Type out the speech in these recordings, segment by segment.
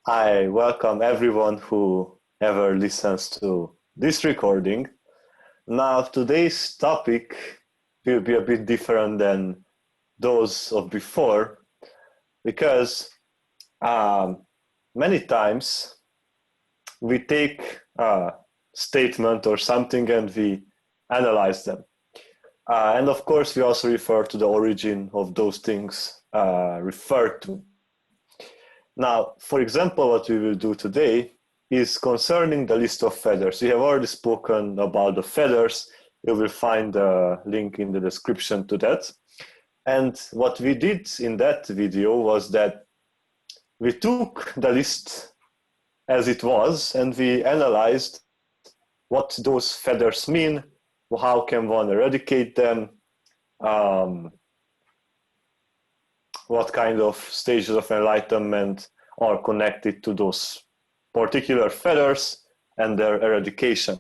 I welcome everyone who ever listens to this recording. Now, today's topic will be a bit different than those of before because many times we take a statement or something and we analyze them. And of course, we also refer to the origin of those things referred to. Now, for example, what we will do today is concerning the list of feathers. We have already spoken about the feathers. You will find a link in the description to that. And what we did in that video was that we took the list as it was and we analyzed what those feathers mean, how can one eradicate them, what kind of stages of enlightenment are connected to those particular feathers and their eradication.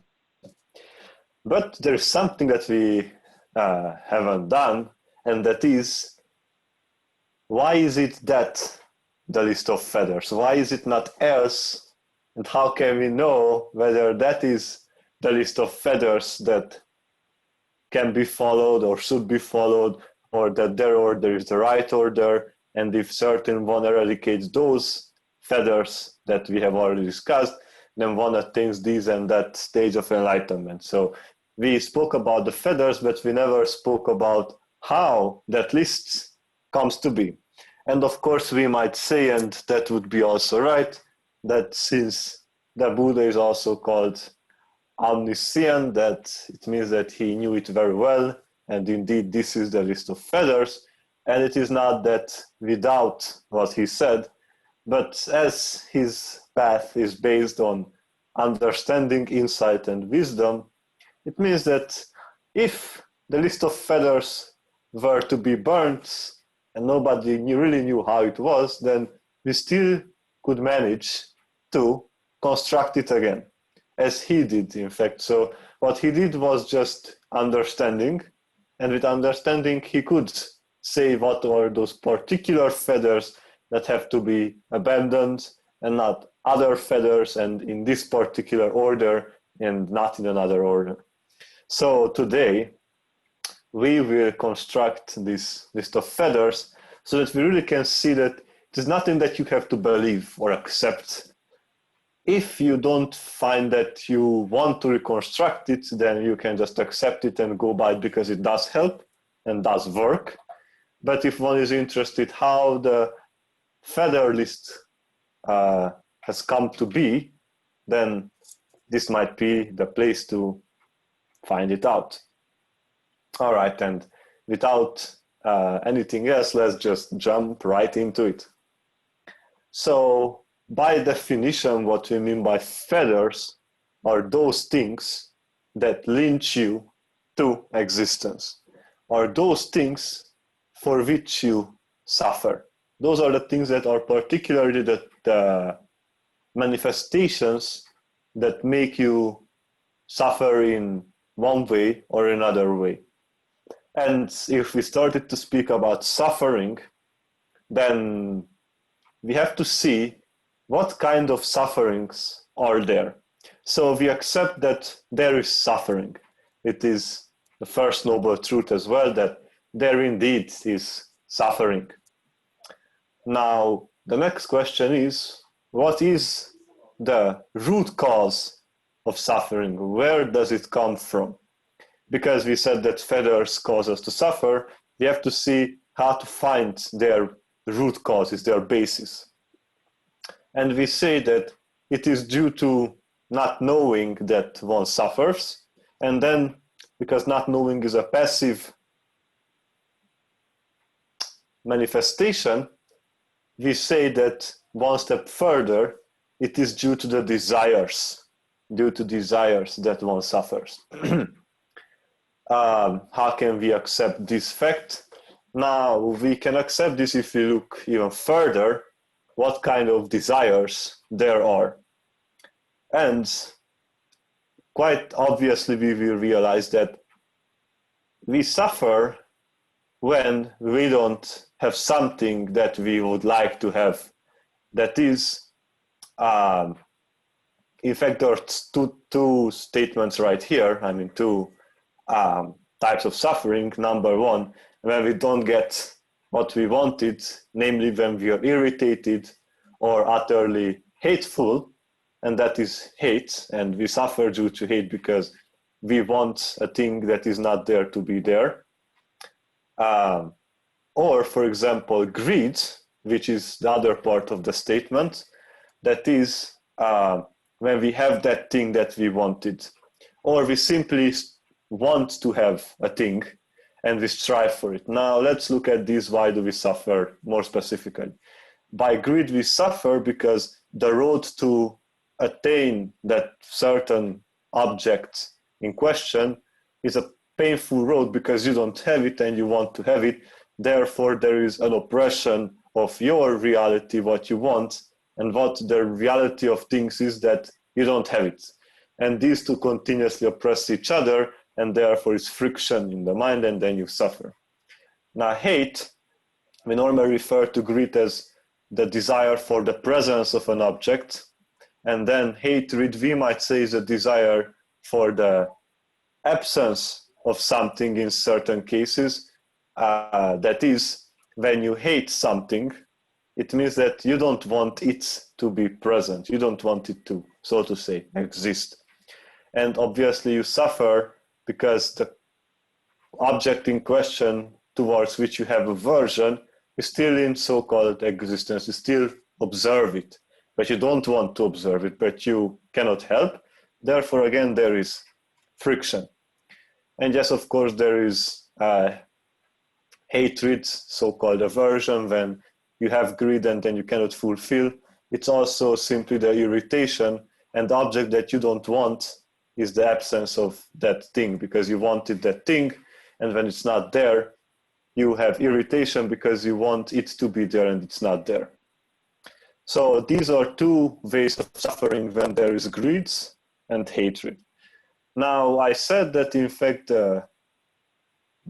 But there is something that we haven't done, and that is, why is it that the list of feathers? Why is it not else? And how can we know whether that is the list of feathers that can be followed or should be followed, or that their order is the right order, and if certain one eradicates those feathers that we have already discussed, then one attains this and that stage of enlightenment. So we spoke about the feathers, but we never spoke about how that list comes to be. And of course we might say, and that would be also right, that since the Buddha is also called omniscient, that it means that he knew it very well, and indeed this is the list of feathers, and it is not that we doubt what he said, but as his path is based on understanding, insight, and wisdom, it means that if the list of feathers were to be burnt and nobody really knew how it was, then we still could manage to construct it again, as he did, in fact. So what he did was just understanding, and with understanding he could say what are those particular feathers that have to be abandoned and not other feathers, and in this particular order and not in another order. So today we will construct this list of feathers so that we really can see that it is nothing that you have to believe or accept. If you don't find that you want to reconstruct it, then you can just accept it and go by it because it does help and does work. But if one is interested how the feather list has come to be, then this might be the place to find it out. All right, and without anything else, let's just jump right into it. So, by definition, what we mean by feathers are those things that link you to existence, or those things for which you suffer. Those are the things that are particularly the manifestations that make you suffer in one way or another way. And if we started to speak about suffering, then we have to see what kind of sufferings are there. So we accept that there is suffering. It is the first noble truth as well, that there indeed is suffering. Now, the next question is, what is the root cause of suffering? Where does it come from? Because we said that feathers cause us to suffer, we have to see how to find their root causes, their basis. And we say that it is due to not knowing that one suffers, and then because not knowing is a passive manifestation, we say that one step further, it is due to the desires, that one suffers. How can we accept this fact? Now, we can accept this if we look even further, what kind of desires there are. And quite obviously, we will realize that we suffer when we don't have something that we would like to have. That is, in fact, there are two statements right here. I mean, two types of suffering. Number one, when we don't get what we wanted, namely when we are irritated or utterly hateful, and that is hate, and we suffer due to hate because we want a thing that is not there to be there. Or, for example, greed, which is the other part of the statement, that is when we have that thing that we wanted, or we simply want to have a thing and we strive for it. Now, let's look at this. Why do we suffer more specifically? By greed, we suffer because the road to attain that certain object in question is a painful road because you don't have it and you want to have it. Therefore, there is an oppression of your reality, what you want, and what the reality of things is that you don't have it. And these two continuously oppress each other, and therefore it's friction in the mind, and then you suffer. Now, hate, we normally refer to greed as the desire for the presence of an object, and then hatred, we might say, is a desire for the absence of something in certain cases. That is, when you hate something, it means that you don't want it to be present. You don't want it to, so to say, exist. And obviously you suffer because the object in question towards which you have aversion is still in so-called existence. You still observe it, but you don't want to observe it, but you cannot help. Therefore, again, there is friction. And yes, of course, there is hatred, so-called aversion, when you have greed and then you cannot fulfill. It's also simply the irritation, and the object that you don't want is the absence of that thing because you wanted that thing, and when it's not there, you have irritation because you want it to be there and it's not there. So these are two ways of suffering when there is greed and hatred. Now, I said that in fact the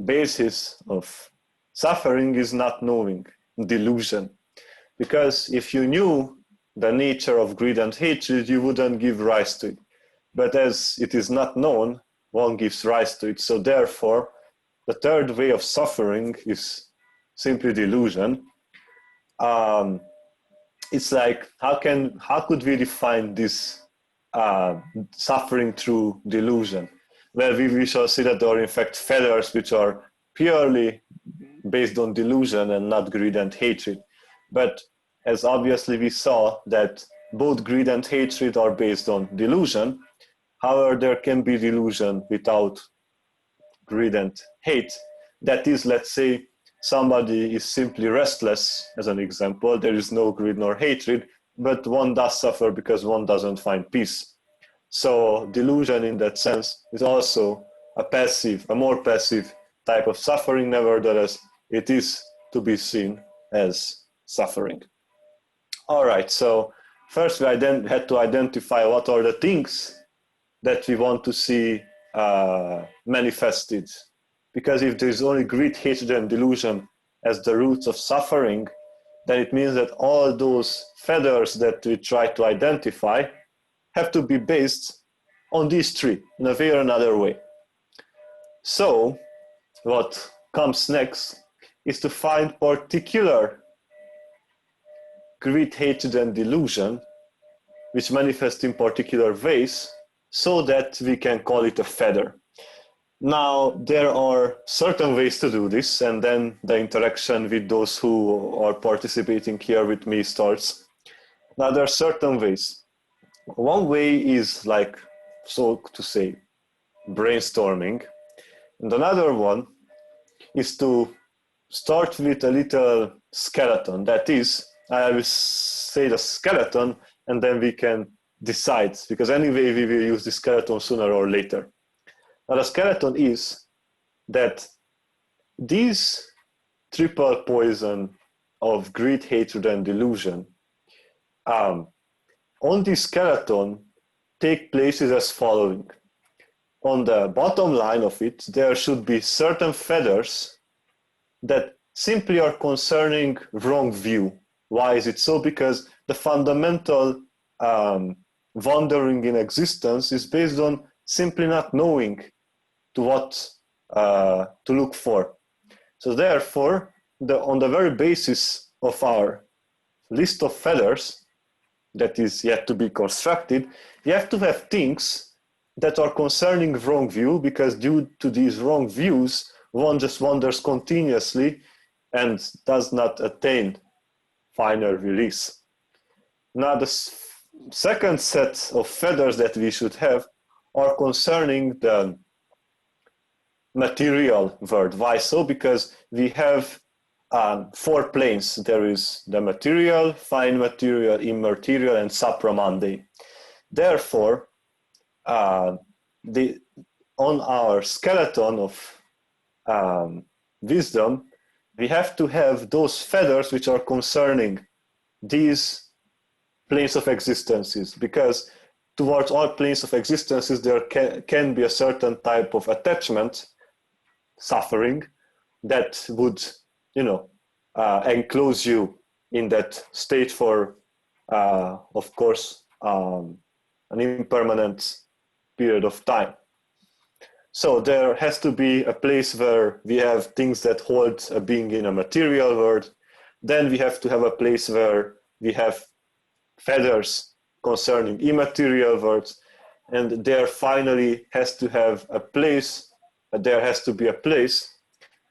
basis of suffering is not knowing, delusion. Because if you knew the nature of greed and hatred, you wouldn't give rise to it. But as it is not known, one gives rise to it. So therefore, the third way of suffering is simply delusion. It's like, how could we define this suffering through delusion? Well, we shall see that there are in fact fetters which are purely based on delusion and not greed and hatred. But as obviously we saw that both greed and hatred are based on delusion. However, there can be delusion without greed and hate. That is, let's say, somebody is simply restless, as an example. There is no greed nor hatred, but one does suffer because one doesn't find peace. So delusion in that sense is also a more passive type of suffering. Nevertheless, it is to be seen as suffering. All right, so first we had to identify what are the things that we want to see manifested. Because if there is only greed, hatred, and delusion as the roots of suffering, then it means that all those fetters that we try to identify have to be based on these three in a way or another way. So what comes next is to find particular greed, hatred, and delusion which manifest in particular ways so that we can call it a fetter. Now, there are certain ways to do this, and then the interaction with those who are participating here with me starts. Now, there are certain ways. One way is like, so to say, brainstorming. And another one is to start with a little skeleton. That is, I will say the skeleton, and then we can decide, because anyway we will use the skeleton sooner or later. Now the skeleton is that these triple poison of greed, hatred, and delusion on this skeleton take places as following. On the bottom line of it, there should be certain feathers that simply are concerning wrong view. Why is it so? Because the fundamental wandering in existence is based on simply not knowing to what to look for. So therefore, on the very basis of our list of feathers that is yet to be constructed, you have to have things that are concerning wrong view, because due to these wrong views, one just wanders continuously and does not attain final release. Now the second set of feathers that we should have are concerning the material world. Why so? Because we have 4 planes. There is the material, fine material, immaterial, and supramundane. Therefore, on our skeleton of wisdom, we have to have those feathers which are concerning these planes of existences, because towards all planes of existences there can be a certain type of attachment, suffering, that would, enclose you in that state for, of course, an impermanent period of time. So there has to be a place where we have things that hold a being in a material world. Then we have to have a place where we have feathers concerning immaterial worlds. And there finally has to have a place, there has to be a place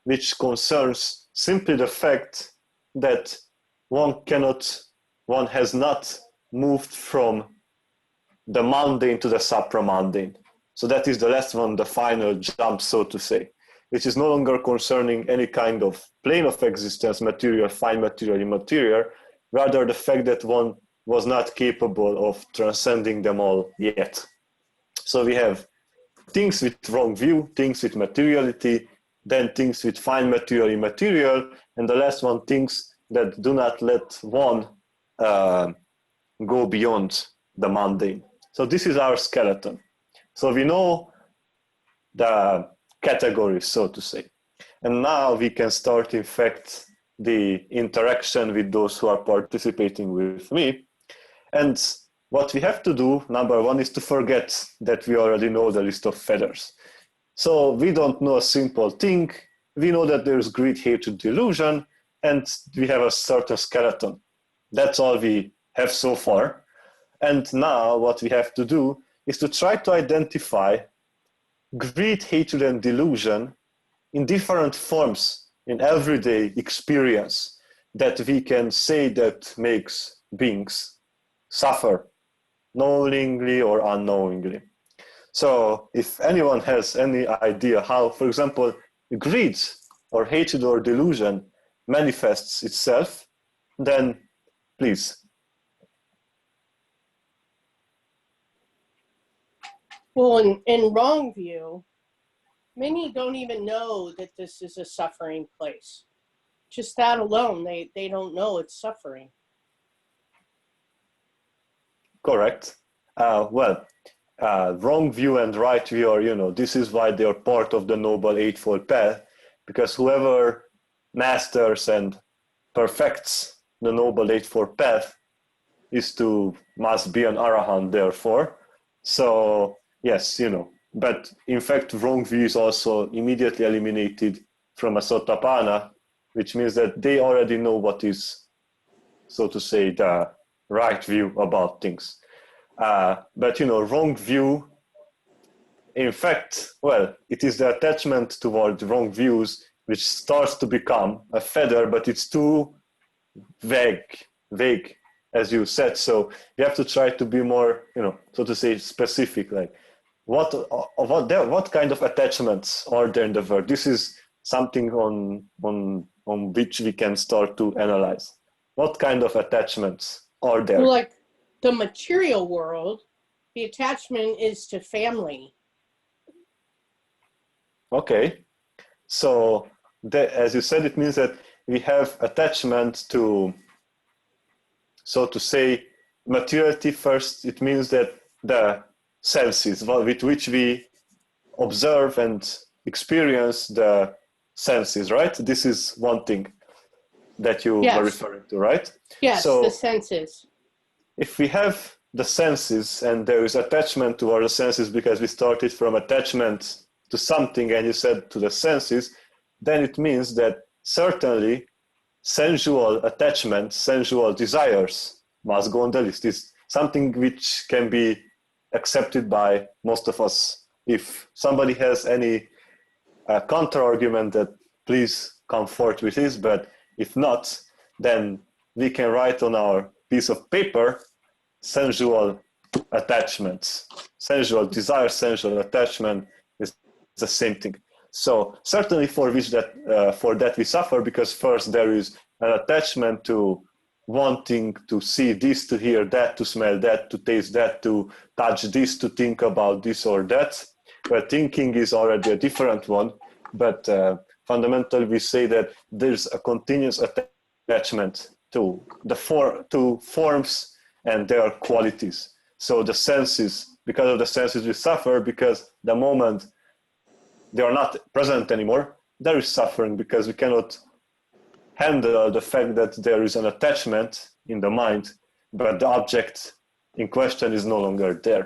which concerns simply the fact that one has not moved from the mundane to the supramundane. So that is the last one, the final jump, so to say, which is no longer concerning any kind of plane of existence, material, fine material, immaterial, rather the fact that one was not capable of transcending them all yet. So we have things with wrong view, things with materiality, then things with fine material, immaterial, and the last one, things that do not let one go beyond the mundane. So this is our skeleton. So we know the categories, so to say. And now we can start, in fact, the interaction with those who are participating with me. And what we have to do, number one, is to forget that we already know the list of feathers. So we don't know a simple thing. We know that there's greed, hatred, delusion, and we have a certain skeleton. That's all we have so far. And now what we have to do is to try to identify greed, hatred, and delusion in different forms in everyday experience that we can say that makes beings suffer, knowingly or unknowingly. So if anyone has any idea how, for example, greed or hatred or delusion manifests itself, then please. Well, in wrong view, many don't even know that this is a suffering place. Just that alone, they don't know it's suffering. Correct. Wrong view and right view are, this is why they are part of the Noble Eightfold Path, because whoever masters and perfects the Noble Eightfold Path must be an Arahant, therefore. So, yes, but in fact, wrong view is also immediately eliminated from a Sotapanna, which means that they already know what is, so to say, the right view about things. But wrong view, in fact, it is the attachment toward wrong views which starts to become a feather, but it's too vague, as you said. So you have to try to be more, so to say, specific. Like, what kind of attachments are there in the world? This is something on which we can start to analyze. What kind of attachments are there? Well, like the material world, the attachment is to family. Okay. So, as you said, it means that we have attachment to, so to say, materiality first. It means that the senses with which we observe and experience the senses, right? This is one thing that you were referring to, right? Yes, so, the senses. If we have the senses, and there is attachment toward the senses because we started from attachment to something and you said to the senses, then it means that certainly sensual attachment, sensual desires must go on the list. It's something which can be accepted by most of us. If somebody has any counter-argument, that please come forth with this, but if not, then we can write on our piece of paper sensual attachments. Sensual desire, sensual attachment is the same thing. So certainly for that we suffer, because first there is an attachment to wanting to see this, to hear that, to smell that, to taste that, to touch this, to think about this or that. Where thinking is already a different one, but fundamentally we say that there's a continuous attachment to to forms and their qualities. So the senses, because of the senses we suffer, because the moment they are not present anymore, there is suffering because we cannot handle the fact that there is an attachment in the mind, but the object in question is no longer there.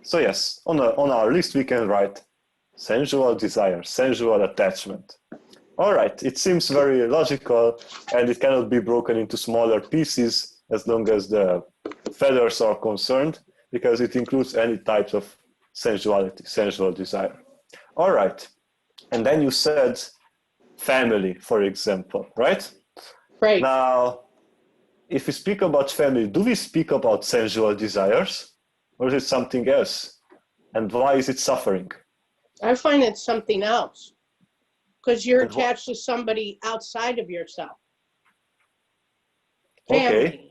So yes, on our list we can write sensual desire, sensual attachment. All right, it seems very logical, and it cannot be broken into smaller pieces as long as the feathers are concerned, because it includes any types of sensuality, sensual desire. All right, and then you said family, for example, right? Right. Now, if we speak about family, do we speak about sensual desires, or is it something else? And why is it suffering? I find it's something else, because you're And attached to somebody outside of yourself. Family. Okay.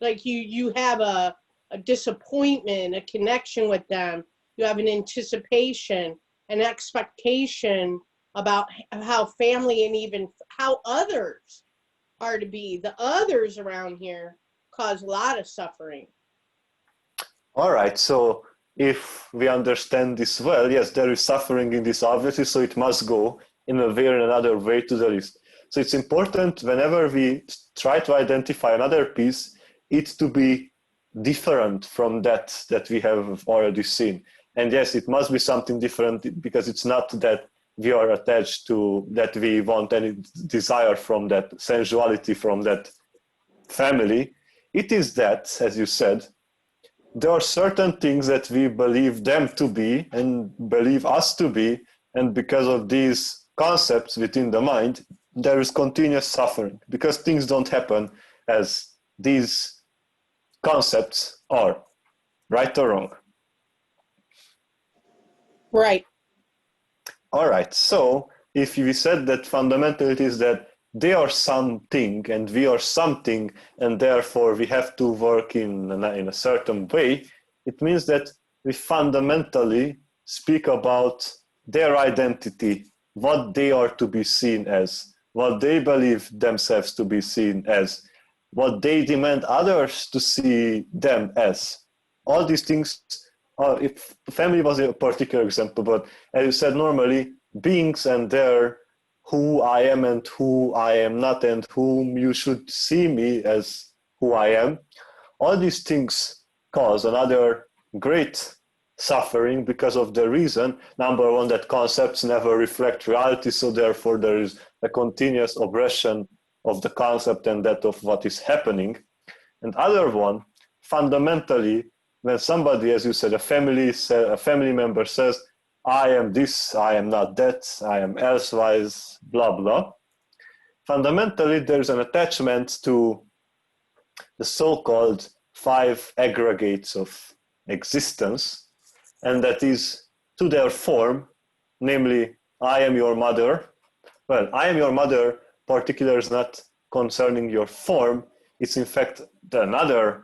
Like you have a disappointment, a connection with them. You have an anticipation, an expectation about how family and even how others are to be. The others around here cause a lot of suffering. All right, so if we understand this well, yes, there is suffering in this obviously, so it must go in a way or another way to the list. So it's important whenever we try to identify another piece, it to be different from that we have already seen. And yes, it must be something different, because it's not that we are attached to, that we want any desire from that sensuality, from that family. It is that, as you said, there are certain things that we believe them to be and believe us to be, and because of these concepts within the mind, there is continuous suffering, because things don't happen as these concepts are, right or wrong? Right. All right, so if we said that fundamentally it is that they are something and we are something, and therefore we have to work in a certain way, it means that we fundamentally speak about their identity, what they are to be seen as, what they believe themselves to be seen as, what they demand others to see them as. All these things, if family was a particular example, but as you said, normally beings and their who I am and who I am not, and whom you should see me as who I am, all these things cause another great suffering because of the reason, number one, that concepts never reflect reality, so therefore there is a continuous oppression of the concept and that of what is happening. And other one, fundamentally, when somebody, as you said, a family member says, I am this, I am not that, I am elsewise, blah, blah. Fundamentally, there's an attachment to the so-called 5 aggregates of existence, and that is to their form, namely, I am your mother. Well, I am your mother, particular is not concerning your form, it's in fact another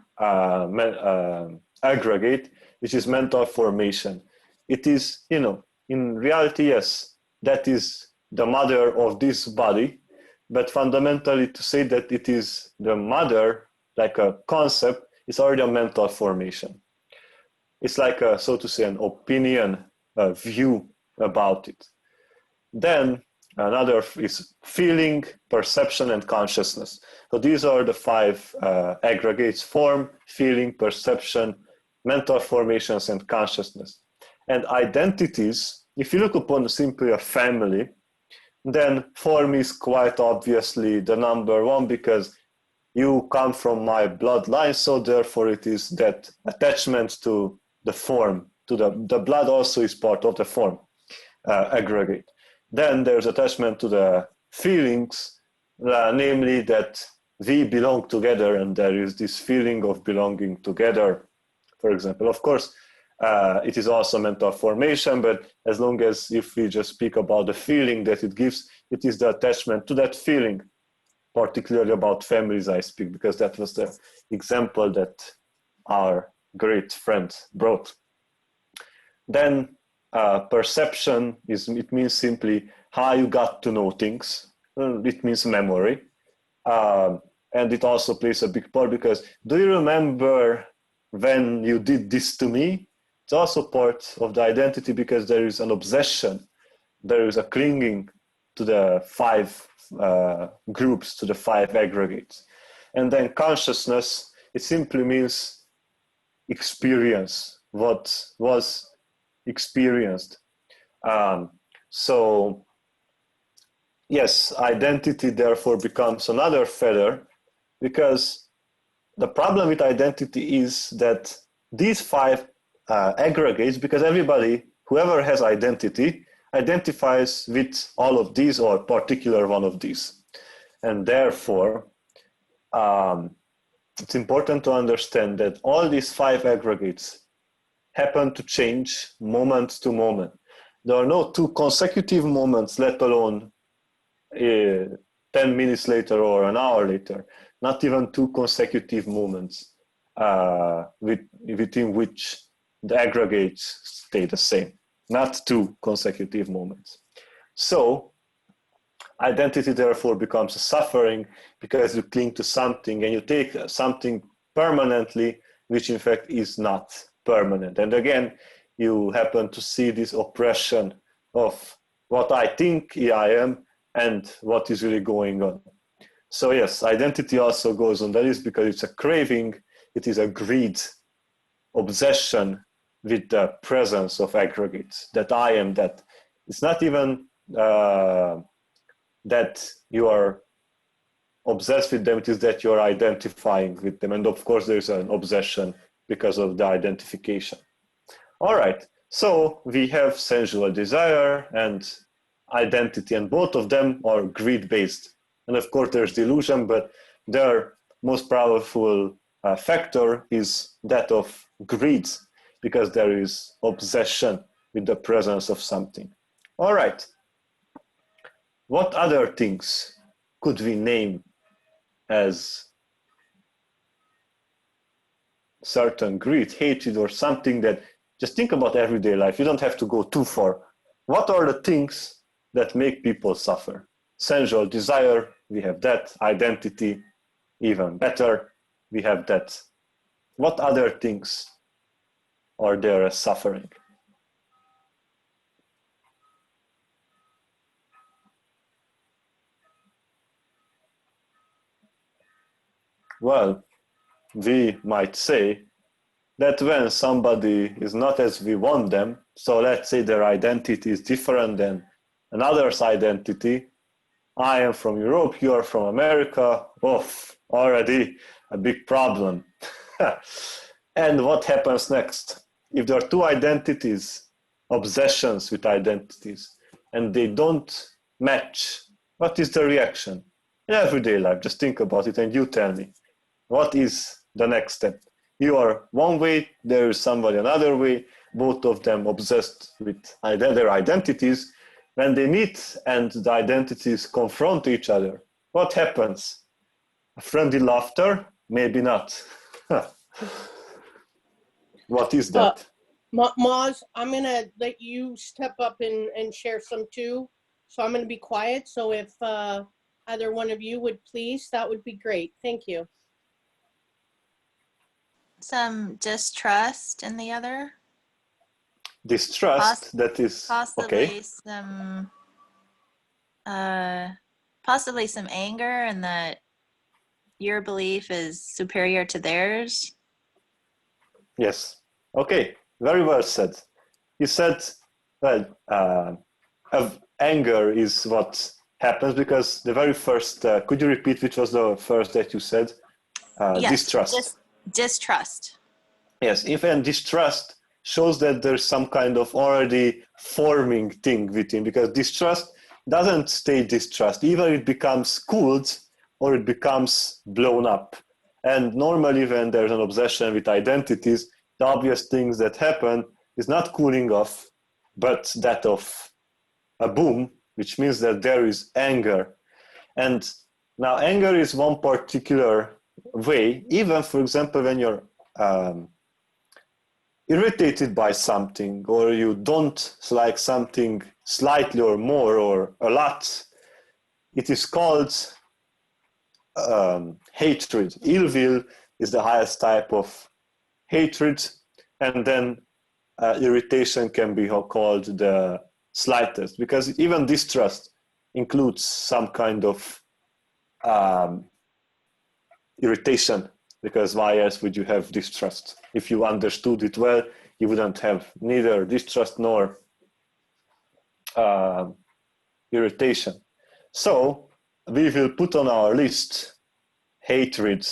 aggregate, which is mental formation. It is, in reality, yes, that is the mother of this body, but fundamentally to say that it is the mother, like a concept, is already a mental formation. It's like, so to say, an opinion, a view about it. Then another is feeling, perception, and consciousness. So these are the 5 aggregates: form, feeling, perception, mental formations, and consciousness. And identities, if you look upon simply a family, then form is quite obviously the number one, because you come from my bloodline, so therefore it is that attachment to the form, to the blood also is part of the form aggregate. Then there's attachment to the feelings, namely that we belong together, and there is this feeling of belonging together, for example. Of course, it is also mental formation, but as long as if we just speak about the feeling that it gives, it is the attachment to that feeling, particularly about families I speak, because that was the example that our great friend brought. Then perception, it means simply how you got to know things. It means memory. And it also plays a big part, because do you remember when you did this to me? It's also part of the identity, because there is an obsession. There is a clinging to the five groups, to the five aggregates. And then consciousness, it simply means experience, what was experienced. So yes, identity therefore becomes another feather, because the problem with identity is that these five aggregates, because everybody, whoever has identity, identifies with all of these or particular one of these. And therefore, it's important to understand that all these five aggregates happen to change moment to moment. There are no two consecutive moments, let alone 10 minutes later or an hour later, not even two consecutive moments within which the aggregates stay the same, not two consecutive moments. So identity therefore becomes a suffering, because you cling to something and you take something permanently, which in fact is not permanent. And again, you happen to see this oppression of what I think I am and what is really going on. So yes, identity also goes on that is because it's a craving, it is a greed, obsession with the presence of aggregates, that I am that. It's not even that you are obsessed with them, it is that you're identifying with them. And of course, there's an obsession because of the identification. All right, so we have sensual desire and identity, and both of them are greed-based. And of course, there's delusion, but their most powerful factor is that of greed, because there is obsession with the presence of something. All right, what other things could we name as certain greed, hatred, or something that, just think about everyday life. You don't have to go too far. What are the things that make people suffer? Sensual desire, we have that. Identity, even better, we have that. What other things are there as suffering? Well, we might say that when somebody is not as we want them, so let's say their identity is different than another's identity. I am from Europe, you are from America. Already a big problem. And what happens next? If there are two identities, obsessions with identities, and they don't match, what is the reaction? In everyday life, just think about it and you tell me. What is the next step? You are one way, there is somebody another way, both of them obsessed with their identities. When they meet and the identities confront each other, what happens? A friendly laughter? Maybe not. What is that? Maz, I'm going to let you step up and share some too. So I'm going to be quiet. So if either one of you would please, that would be great. Thank you. Some distrust in the other. Distrust, that is possibly okay. Some possibly some anger, and that your belief is superior to theirs. Yes. Okay, very well said. You said, well, anger is what happens because the very first, could you repeat which was the first that you said? Yes, Distrust. distrust. Yes, even distrust shows that there's some kind of already forming thing within, because distrust doesn't stay distrust. Either it becomes cooled or it becomes blown up. And normally when there's an obsession with identities, the obvious things that happen is not cooling off, but that of a boom, which means that there is anger. And now anger is one particular way, even for example, when you're irritated by something, or you don't like something slightly or more or a lot, it is called hatred. Ill will is the highest type of hatred, and then irritation can be called the slightest, because even distrust includes some kind of irritation, because why else would you have distrust? If you understood it well, you wouldn't have neither distrust nor irritation. So we will put on our list hatred,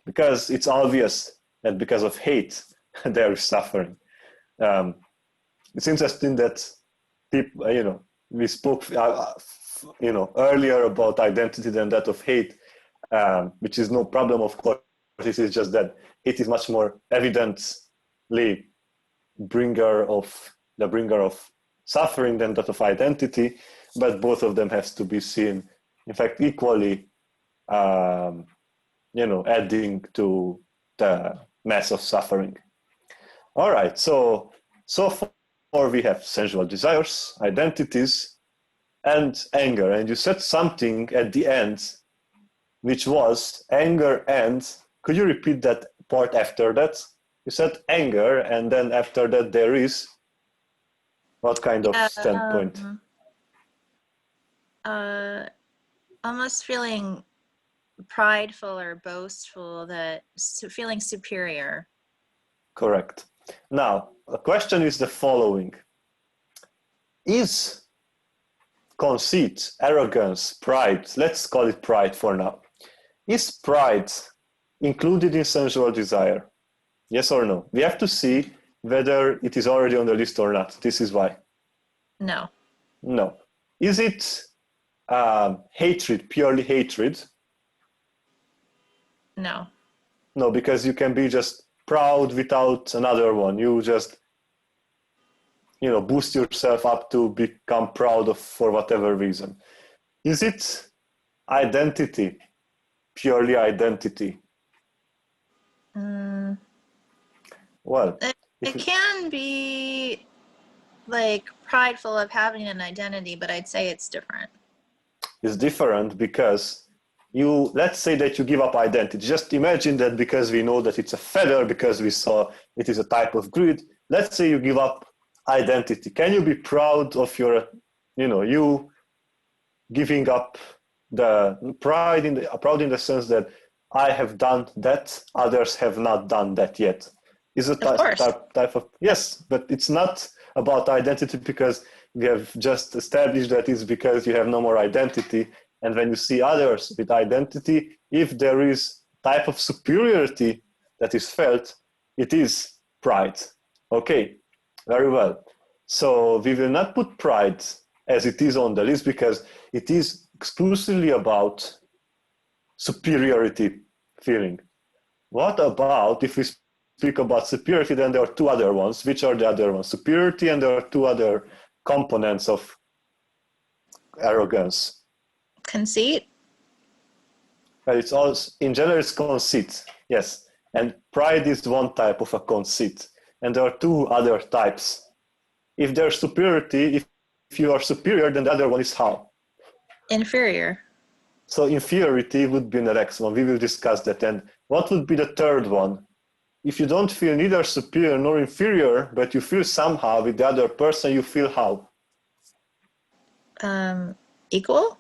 because it's obvious that because of hate there is suffering. It's interesting that people, we spoke, earlier about identity than that of hate, which is no problem, of course. This is just that hate is much more evidently bringer of suffering than that of identity, but both of them has to be seen, in fact, equally, adding to the mass of suffering. All right, so far we have sensual desires, identities, and anger. And you said something at the end, which was anger and, could you repeat that part after that? You said anger, and then after that there is, what kind of standpoint? Almost feeling prideful or boastful, feeling superior. Correct. Now, the question is the following. Is conceit, arrogance, pride, let's call it pride for now, is pride included in sensual desire? Yes or no? We have to see whether it is already on the list or not. This is why. No. No. Is it hatred, purely hatred? No. No, because you can be just proud without another one. You just, boost yourself up to become proud of for whatever reason. Is it identity, purely identity? Well, it can be like prideful of having an identity, but I'd say it's different. It's different because let's say that you give up identity. Just imagine that because we know that it's a feather, because we saw it is a type of grid, let's say you give up identity. Can you be proud of your, you giving up the pride proud in the sense that I have done that, others have not done that yet? Is a type of, yes, but it's not about identity, because we have just established that it's because you have no more identity. And when you see others with identity, if there is type of superiority that is felt, it is pride. Okay, very well. So we will not put pride as it is on the list, because it is exclusively about superiority feeling. What about if we speak about superiority, then there are two other ones. Which are the other ones? Superiority, and there are two other components of arrogance. Conceit? But it's also, in general, it's conceit, yes. And pride is one type of a conceit. And there are two other types. If there's superiority, if you are superior, then the other one is how? Inferior. So inferiority would be the next one. We will discuss that. And what would be the third one? If you don't feel neither superior nor inferior, but you feel somehow with the other person, you feel how? Equal?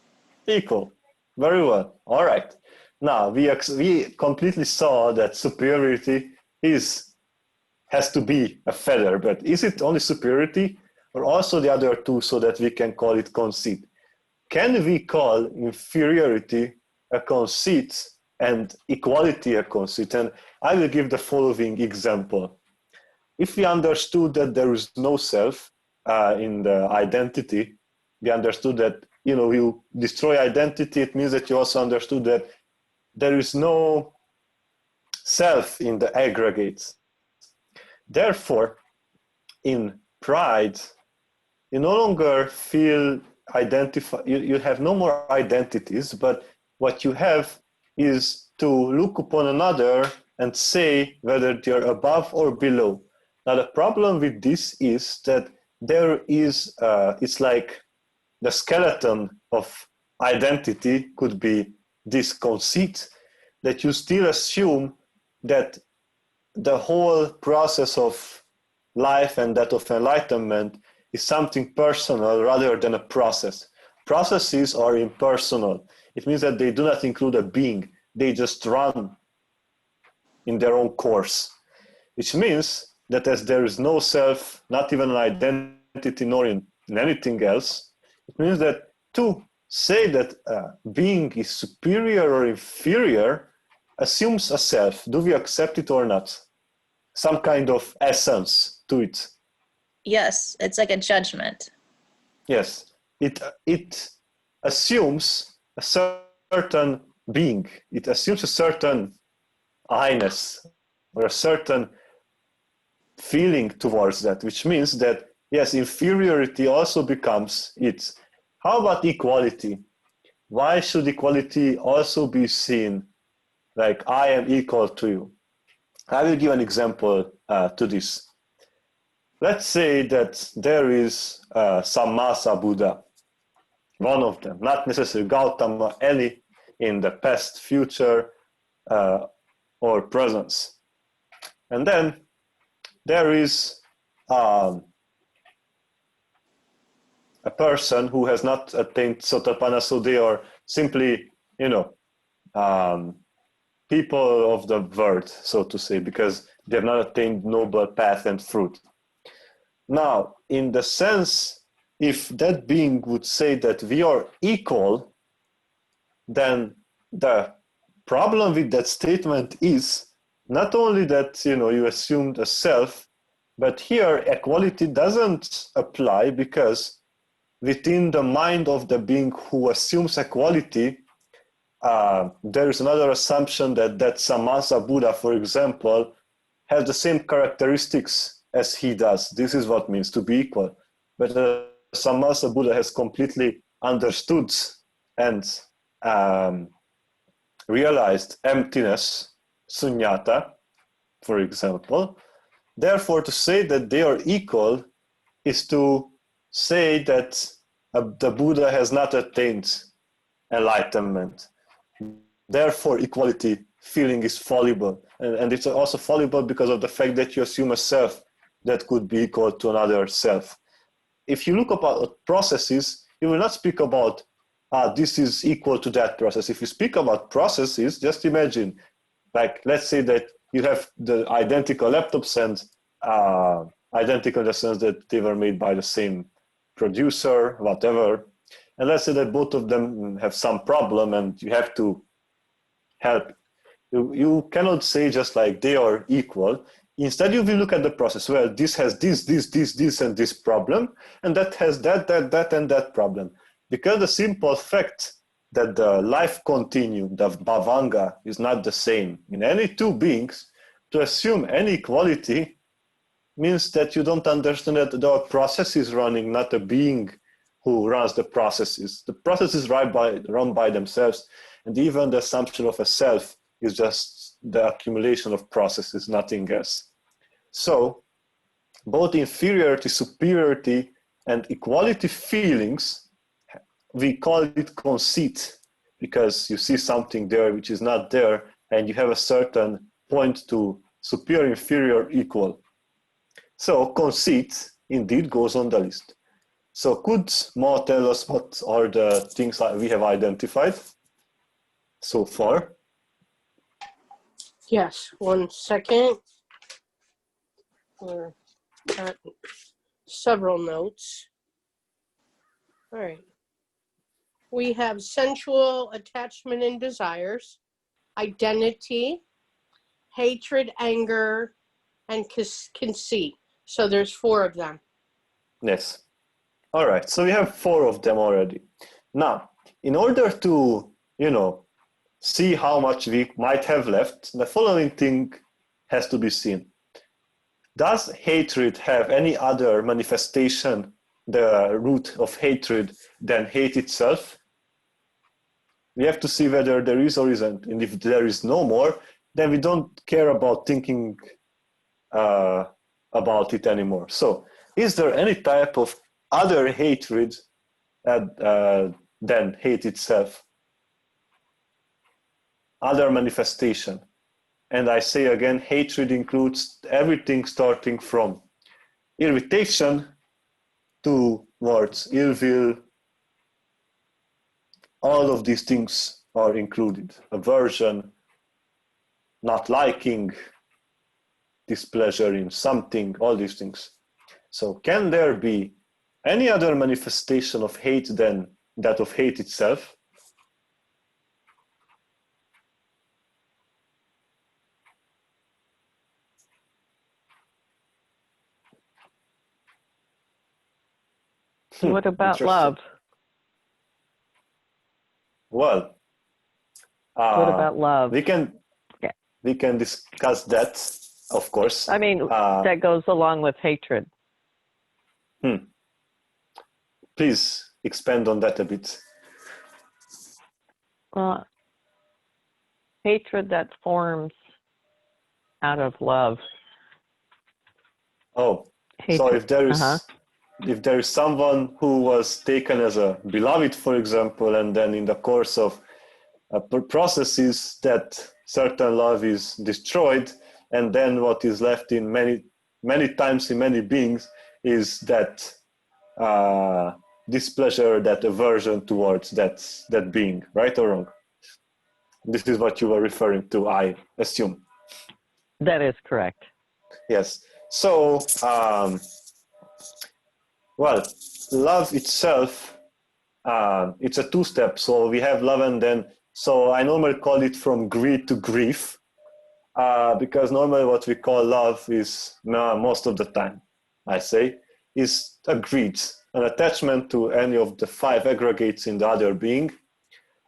Equal. Very well. All right. Now, we completely saw that superiority is has to be a feather, but is it only superiority or also the other two so that we can call it conceit? Can we call inferiority a conceit and equality a conceit? And I will give the following example. If we understood that there is no self in the identity, we understood that, you destroy identity, it means that you also understood that there is no self in the aggregates. Therefore, in pride, you no longer feel identified, you have no more identities, but what you have is to look upon another and say whether they're above or below. Now, the problem with this is that there is, it's like the skeleton of identity could be this conceit that you still assume that the whole process of life and that of enlightenment is something personal rather than a process. Processes are impersonal. It means that they do not include a being. They just run in their own course, which means that as there is no self, not even an identity, nor in anything else, it means that to say that being is superior or inferior assumes a self. Do we accept it or not? Some kind of essence to it. Yes, it's like a judgment. Yes, it assumes a certain being. It assumes a certain I-ness or a certain feeling towards that, which means that, yes, inferiority also becomes it. How about equality? Why should equality also be seen like I am equal to you? I will give an example to this. Let's say that there is Sammasa Buddha, one of them, not necessarily Gautama, any in the past, future, or presence. And then there is a person who has not attained Sotapanna, so they are simply, people of the world, so to say, because they have not attained noble path and fruit. Now, in the sense, if that being would say that we are equal, then the problem with that statement is not only that you assumed a self, but here equality doesn't apply, because within the mind of the being who assumes equality, there is another assumption that Sammasa Buddha, for example, has the same characteristics as he does. This is what it means to be equal. But Sammasa Buddha has completely understood and realized emptiness, sunyata, for example. Therefore, to say that they are equal is to say that the Buddha has not attained enlightenment. Therefore, equality feeling is fallible. And it's also fallible because of the fact that you assume a self that could be equal to another self. If you look about processes, you will not speak about this is equal to that process. If you speak about processes, just imagine, like, let's say that you have the identical laptops and identical in the sense that they were made by the same producer, whatever. And let's say that both of them have some problem and you have to help. You cannot say just like they are equal. Instead, you will look at the process. Well, this has this, and this problem, and that has that, and that problem. Because the simple fact that the life continuum, the bhavanga, is not the same in any two beings, to assume any equality means that you don't understand that the process is running, not a being who runs the processes. The processes run by themselves, and even the assumption of a self is just the accumulation of processes, nothing else. So, both inferiority, superiority, and equality feelings, we call it conceit, because you see something there which is not there, and you have a certain point to superior, inferior, equal. So, conceit indeed goes on the list. So, could Mo tell us what are the things that we have identified so far? Yes, 1 second. Or several notes. All right. We have sensual attachment and desires, identity, hatred, anger, and conceit. So there's 4 of them. Yes. All right. So we have 4 of them already. Now, in order to, see how much we might have left, the following thing has to be seen. Does hatred have any other manifestation, the root of hatred, than hate itself? We have to see whether there is or isn't. And if there is no more, then we don't care about thinking about it anymore. So, is there any type of other hatred than hate itself? Other manifestation. And I say again, hatred includes everything starting from irritation towards ill will. All of these things are included. Aversion, not liking, displeasure in something, all these things. So can there be any other manifestation of hate than that of hate itself? What about love? Well, what about love? We can discuss that, of course. I mean, that goes along with hatred. Please expand on that a bit. Hatred that forms out of love. Oh, hatred. So if there is someone who was taken as a beloved, for example, and then in the course of processes that certain love is destroyed, and then what is left in many times in many beings is that displeasure, that aversion towards that being, right or wrong? This is what you were referring to, I assume. That is correct. Yes. So, well, love itself, it's a 2-step. So we have love and then, so I normally call it from greed to grief, because normally what we call love is, most of the time, I say, is a greed, an attachment to any of the 5 aggregates in the other being.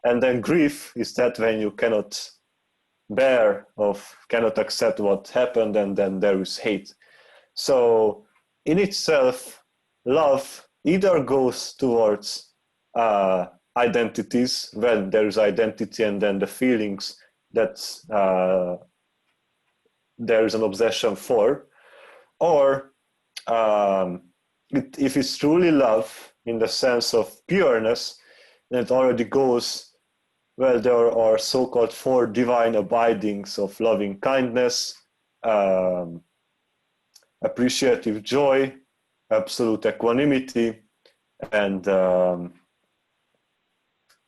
And then grief is that when you cannot bear cannot accept what happened, and then there is hate. So in itself, love either goes towards identities, when there is identity and then the feelings that there is an obsession for, or if it's truly love in the sense of pureness, then it already goes, well, there are so-called 4 divine abidings of loving kindness, appreciative joy, absolute equanimity, and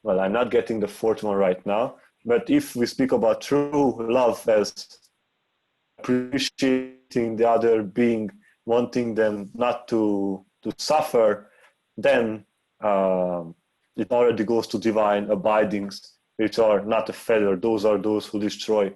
well, I'm not getting the 4th one right now, but if we speak about true love as appreciating the other being, wanting them not to suffer, then it already goes to divine abidings, which are not a feather. Those are those who destroy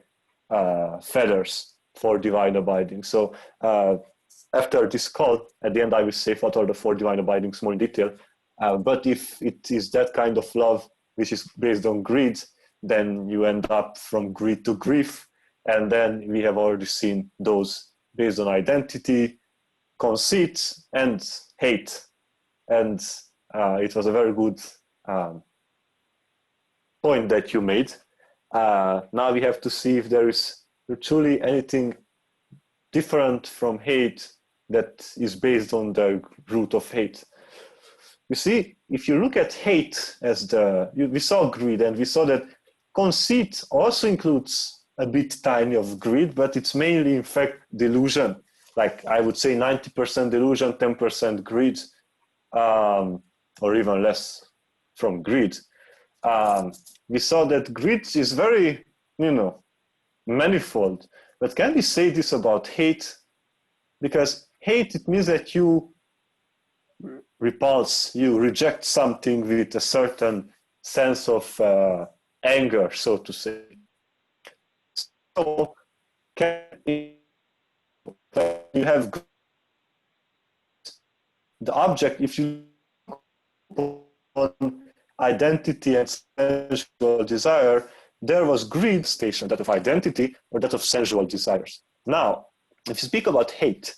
feathers for divine abiding. So after this call, at the end I will say what are the 4 divine abidings more in detail. But if it is that kind of love which is based on greed, then you end up from greed to grief. And then we have already seen those based on identity, conceit, and hate. And it was a very good point that you made. Now we have to see if there is truly anything different from hate that is based on the root of hate. You see, if you look at hate as we saw greed, and we saw that conceit also includes a bit tiny of greed, but it's mainly in fact delusion. Like I would say 90% delusion, 10% greed, or even less from greed. We saw that greed is very, manifold. But can we say this about hate? Because hate, it means that you repulse, you reject something with a certain sense of anger, so to say. So you have the object, if you on identity and sensual desire, there was greed station, that of identity or that of sensual desires. Now, if you speak about hate,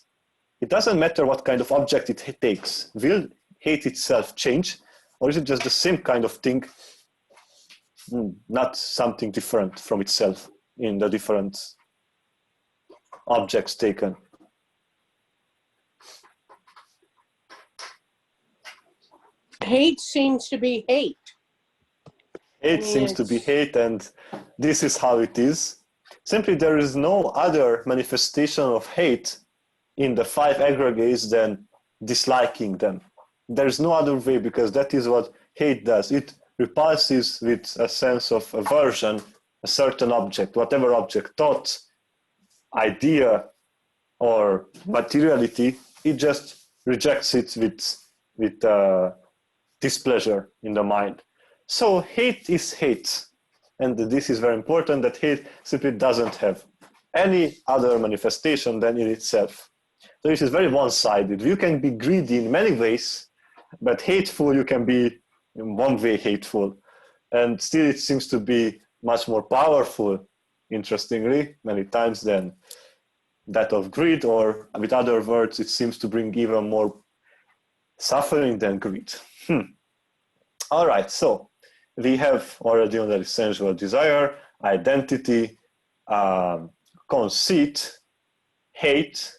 it doesn't matter what kind of object it takes. Will hate itself change, or is it just the same kind of thing, not something different from itself in the different objects taken? Hate seems to be hate. Hate seems to be hate, and this is how it is. Simply, there is no other manifestation of hate in the 5 aggregates than disliking them. There is no other way, because that is what hate does. It repulses with a sense of aversion a certain object, whatever object, thought, idea, or materiality. It just rejects it with displeasure in the mind. So hate is hate. And this is very important, that hate simply doesn't have any other manifestation than in itself. So this is very one-sided. You can be greedy in many ways, but hateful, you can be in one way hateful. And still it seems to be much more powerful, interestingly, many times than that of greed, or with other words, it seems to bring even more suffering than greed. All right, so we have already on the sensual desire, identity, conceit, hate,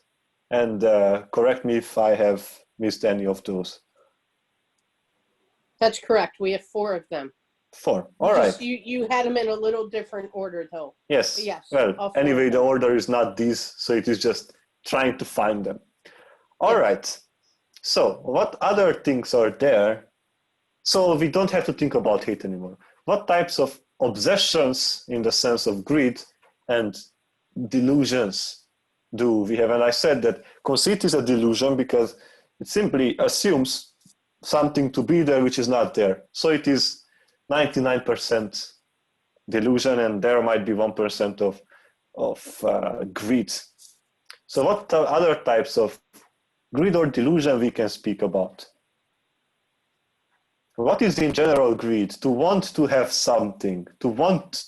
and correct me if I have missed any of those. That's correct. We have 4 of them. 4. All right. You had them in a little different order, though. Yes. Yes. Well, anyway, the order is not these, so it is just trying to find them. All right. So what other things are there? So we don't have to think about hate anymore. What types of obsessions in the sense of greed and delusions do we have? And I said that conceit is a delusion because it simply assumes something to be there which is not there. So it is 99% delusion, and there might be 1% of greed. So what other types of greed or delusion we can speak about? What is in general greed? To want to have something, to want,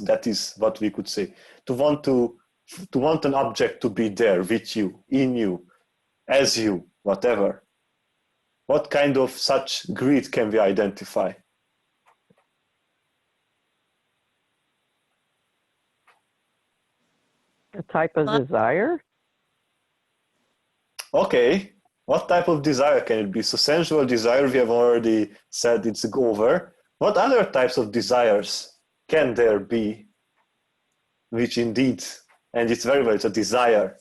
that is what we could say. To want an object to be there with you, in you, as you, whatever. What kind of such greed can we identify? A type of desire? Okay. What type of desire can it be? So sensual desire, we have already said it's over. What other types of desires can there be? Which indeed, and it's very well, it's a desire.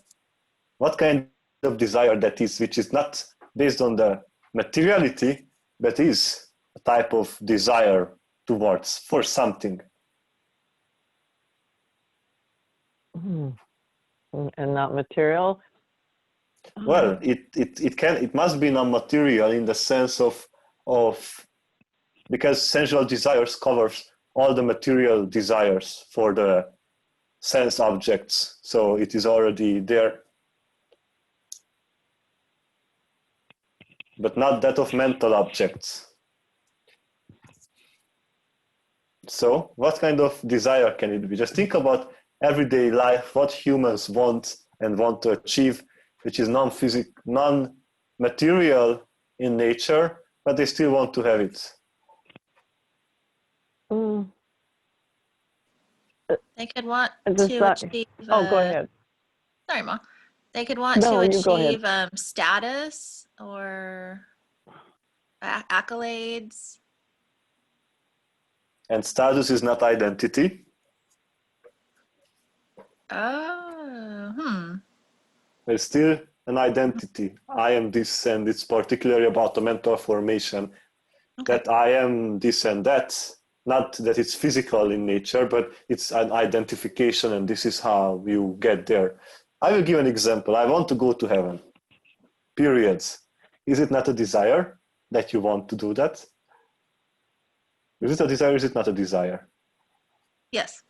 What kind of desire that is, which is not based on the materiality, but is a type of desire towards, for something. And not material? Well, it must be non-material in the sense of because sensual desires covers all the material desires for the sense objects, so it is already there, but not that of mental objects. So what kind of desire can it be? Just think about everyday life, what humans want and want to achieve, which is non-material in nature, but they still want to have it. They could want to achieve. Oh, go ahead. Sorry, Ma. They could want to achieve status or accolades. And status is not identity. Oh, There's still an identity. I am this, and it's particularly about the mental formation, that I am this and that. Not that it's physical in nature, but it's an identification, and this is how you get there. I will give an example. I want to go to heaven. Periods. Is it not a desire that you want to do that? Is it a desire? Is it not a desire? Yes.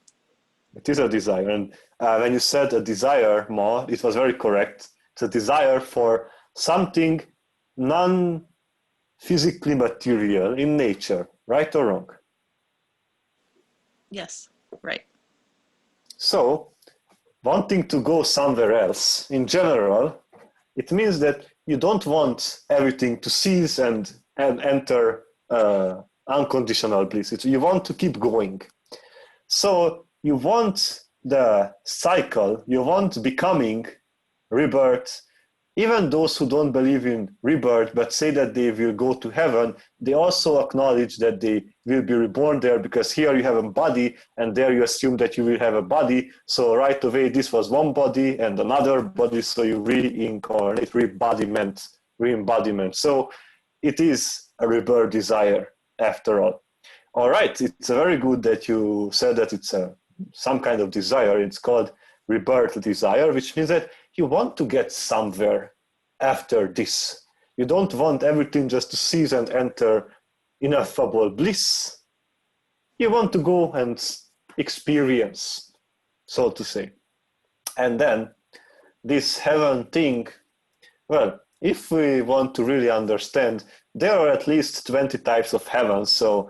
It is a desire. And when you said a desire, Ma, it was very correct. It's a desire for something non-physically material in nature, right or wrong? Yes. Right. So, wanting to go somewhere else, in general, it means that you don't want everything to cease and enter unconditional bliss. You want to keep going. So you want the cycle, you want becoming, rebirth. Even those who don't believe in rebirth but say that they will go to heaven, they also acknowledge that they will be reborn there, because here you have a body and there you assume that you will have a body. So right away this was one body and another body, so you reincarnate, re-embodiment. So it is a rebirth desire after all. All right, it's very good that you said that it's some kind of desire. It's called rebirth desire, which means that you want to get somewhere after this. You don't want everything just to cease and enter ineffable bliss. You want to go and experience, so to say. And then this heaven thing, well, if we want to really understand, there are at least 20 types of heavens. So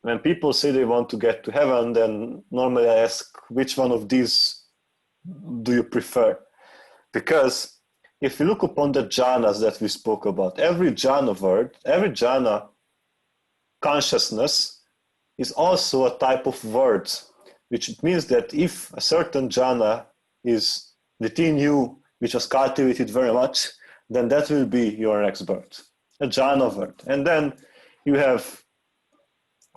when people say they want to get to heaven, then normally I ask, which one of these do you prefer? Because if you look upon the jhanas that we spoke about, every jhana word, every jhana consciousness is also a type of word, which means that if a certain jhana is within you, which was cultivated very much, then that will be your next birth, a jhana word. And then you have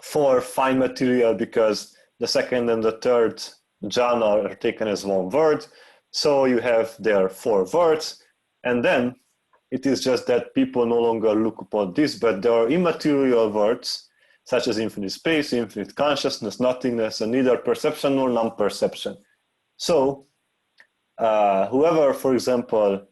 4 fine material, because the second and the third jhana are taken as one word. So you have there 4 words, and then it is just that people no longer look upon this, but there are immaterial words such as infinite space, infinite consciousness, nothingness, and neither perception nor non-perception. So whoever, for example,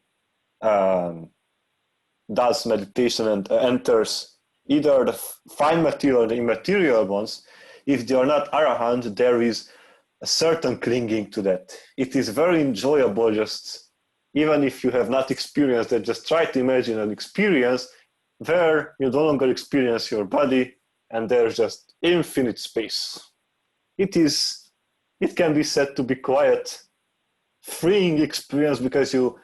does meditation and enters either the fine material or the immaterial ones, if they are not arahant, there is a certain clinging to that. It is very enjoyable, just even if you have not experienced it, just try to imagine an experience where you no longer experience your body and there's just infinite space. It can be said to be quite freeing experience, because you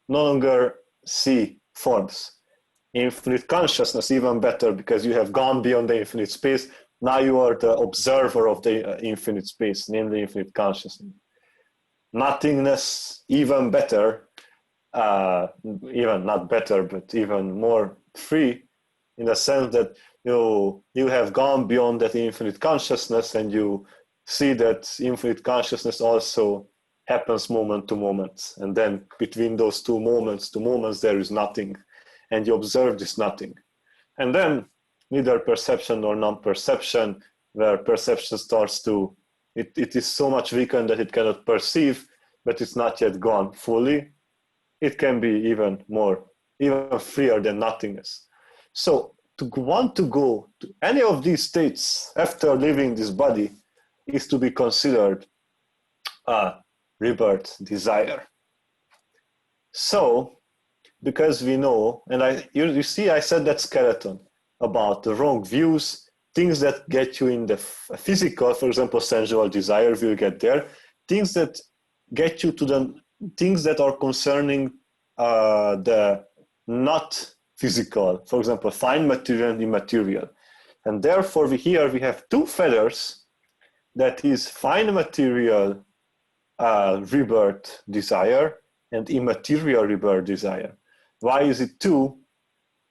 no longer see forms. Infinite consciousness, even better, because you have gone beyond the infinite space. Now you are the observer of the infinite space, namely infinite consciousness. Nothingness, even better, even not better, but even more free, in the sense that you have gone beyond that infinite consciousness, and you see that infinite consciousness also happens moment to moment. And then between those two moments, there is nothing. And you observe this nothing. And then neither perception nor non-perception, where perception starts to, it is so much weakened that it cannot perceive, but it's not yet gone fully. It can be even freer than nothingness. So to want to go to any of these states after leaving this body is to be considered a rebirth desire. So, because we know, and you see, I said that skeleton about the wrong views, things that get you in the physical, for example, sensual desire, we'll get there, things that get you to the things that are concerning the not physical, for example, fine material and immaterial. And therefore, we have 2 feathers, that is fine material rebirth desire and immaterial rebirth desire. Why is it 2?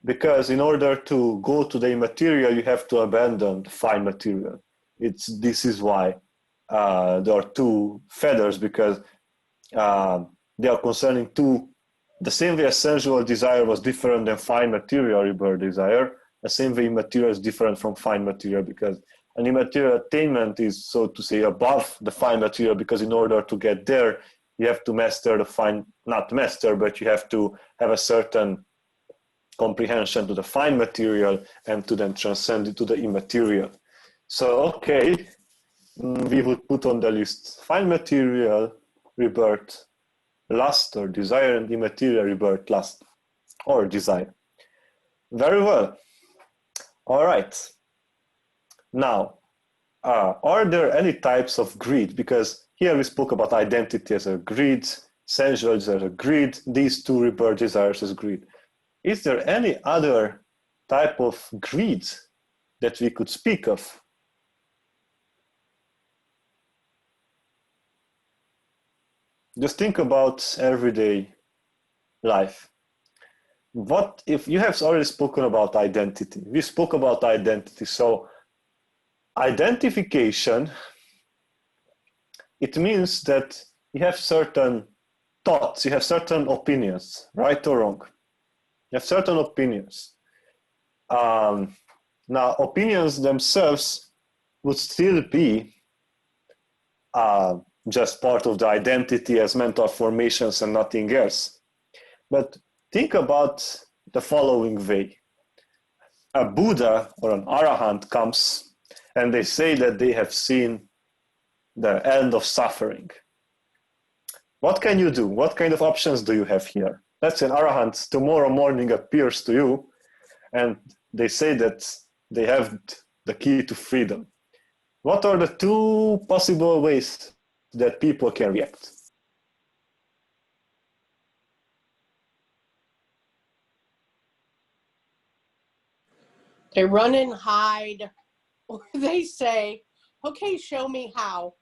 Because in order to go to the immaterial, you have to abandon the fine material. This is why there are 2 feathers, because they are concerning 2. The same way a sensual desire was different than fine material rebirth desire, the same way immaterial is different from fine material, because an immaterial attainment is, so to say, above the fine material, because in order to get there, you have to master the fine, not master, but you have to have a certain comprehension to the fine material and to then transcend it to the immaterial. So, okay, we would put on the list fine material, rebirth, lust or desire, and immaterial rebirth, lust or desire. Very well. All right. Now, are there any types of greed? Because here we spoke about identity as a greed, sensual as a greed, these two rebirth desires as greed. Is there any other type of greed that we could speak of? Just think about everyday life. What if you have already spoken about identity? We spoke about identity. So identification, it means that you have certain thoughts, you have certain opinions, right or wrong. You have certain opinions. Now, opinions themselves would still be just part of the identity as mental formations and nothing else. But think about the following way. A Buddha or an Arahant comes and they say that they have seen the end of suffering. What can you do? What kind of options do you have here? Let's say an Arahant tomorrow morning appears to you and they say that they have the key to freedom. What are the two possible ways that people can react? They run and hide, or they say, okay, show me how.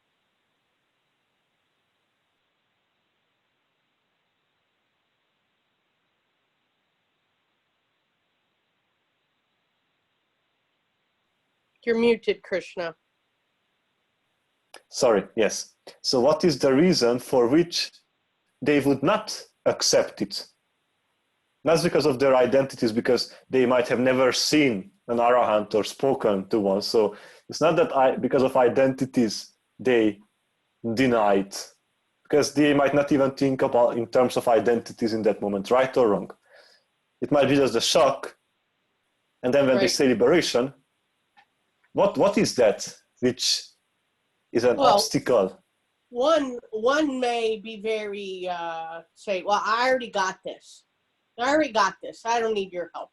You're muted, Krishna. Sorry, yes. So what is the reason for which they would not accept it? Not because of their identities, because they might have never seen an Arahant or spoken to one. So it's not that because of identities they deny it, because they might not even think about in terms of identities in that moment, right or wrong. It might be just a shock. And then when they say liberation, what is that which is an obstacle? One may be very, say, well, I already got this. I don't need your help.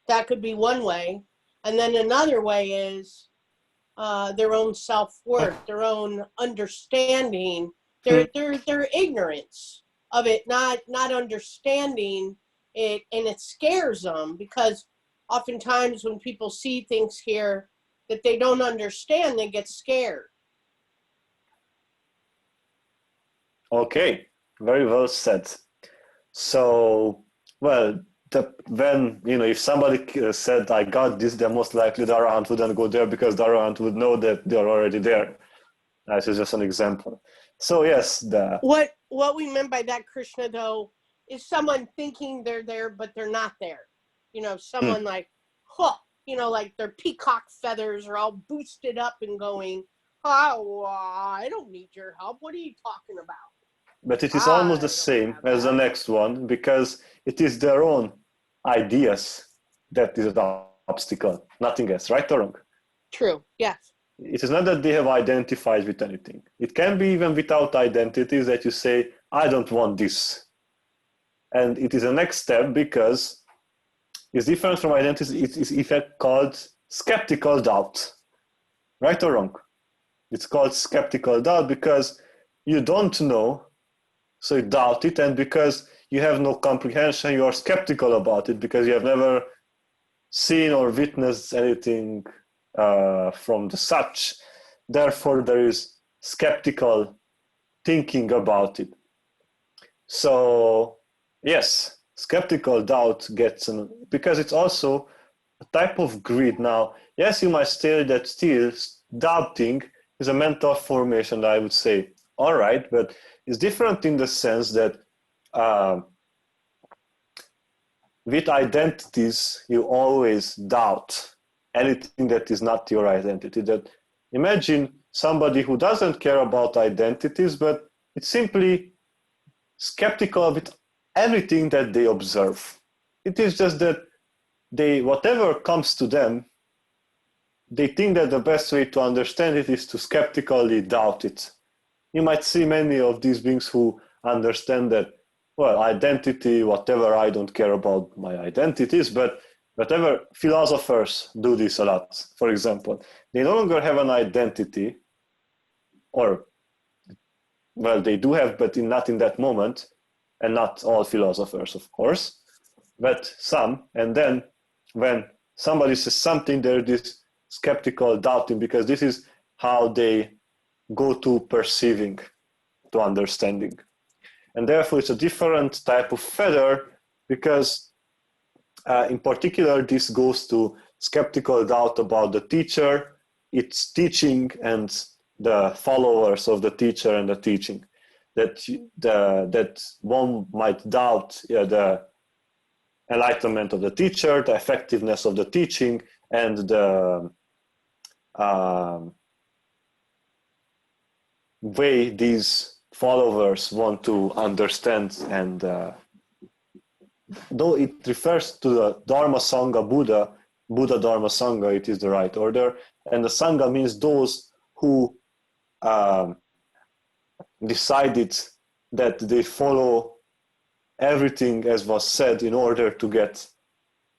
That could be one way. And then another way is their own self-worth, their own understanding, their ignorance of it, not understanding it, and it scares them because oftentimes when people see things here that they don't understand, they get scared. Okay, very well said. So, well, when, if somebody said, I got this, then most likely the Arahant wouldn't go there because the Arahant would know that they're already there. This is just an example. So, yes. What we meant by that, Krishna, though, is someone thinking they're there, but they're not there. Someone like, like their peacock feathers are all boosted up and going, oh, I don't need your help. What are you talking about? But it is almost the same as the next one, because it is their own ideas that is the obstacle, nothing else, right or wrong? True, yes. It is not that they have identified with anything. It can be even without identities that you say, I don't want this. And it is a next step because it's different from identity. It is effect called skeptical doubt, right or wrong? It's called skeptical doubt because you don't know, so you doubt it, and because you have no comprehension, you are skeptical about it because you have never seen or witnessed anything from the such. Therefore, there is skeptical thinking about it. So, yes, skeptical doubt gets, because it's also a type of greed. Now, yes, you might say that still doubting is a mental formation, I would say. All right, but it's different in the sense that with identities, you always doubt anything that is not your identity. That imagine somebody who doesn't care about identities, but It's simply skeptical of it, everything that they observe. It is just that they, whatever comes to them, they think that the best way to understand it is to skeptically doubt it. You might see many of these beings who understand that, well, identity, whatever, I don't care about my identities, but whatever, philosophers do this a lot. For example, they no longer have an identity, or, well, they do have, but not in that moment, and not all philosophers, of course, but some. And then when somebody says something, there's this skeptical doubting, because this is how they go to perceiving, to understanding. And therefore it's a different type of feather, because in particular this goes to skeptical doubt about the teacher, its teaching, and the followers of the teacher and the teaching. That one might doubt the enlightenment of the teacher, the effectiveness of the teaching, and the way these followers want to understand. And though it refers to the Dharma Sangha Buddha Dharma Sangha, it is the right order, and the Sangha means those who decided that they follow everything as was said in order to get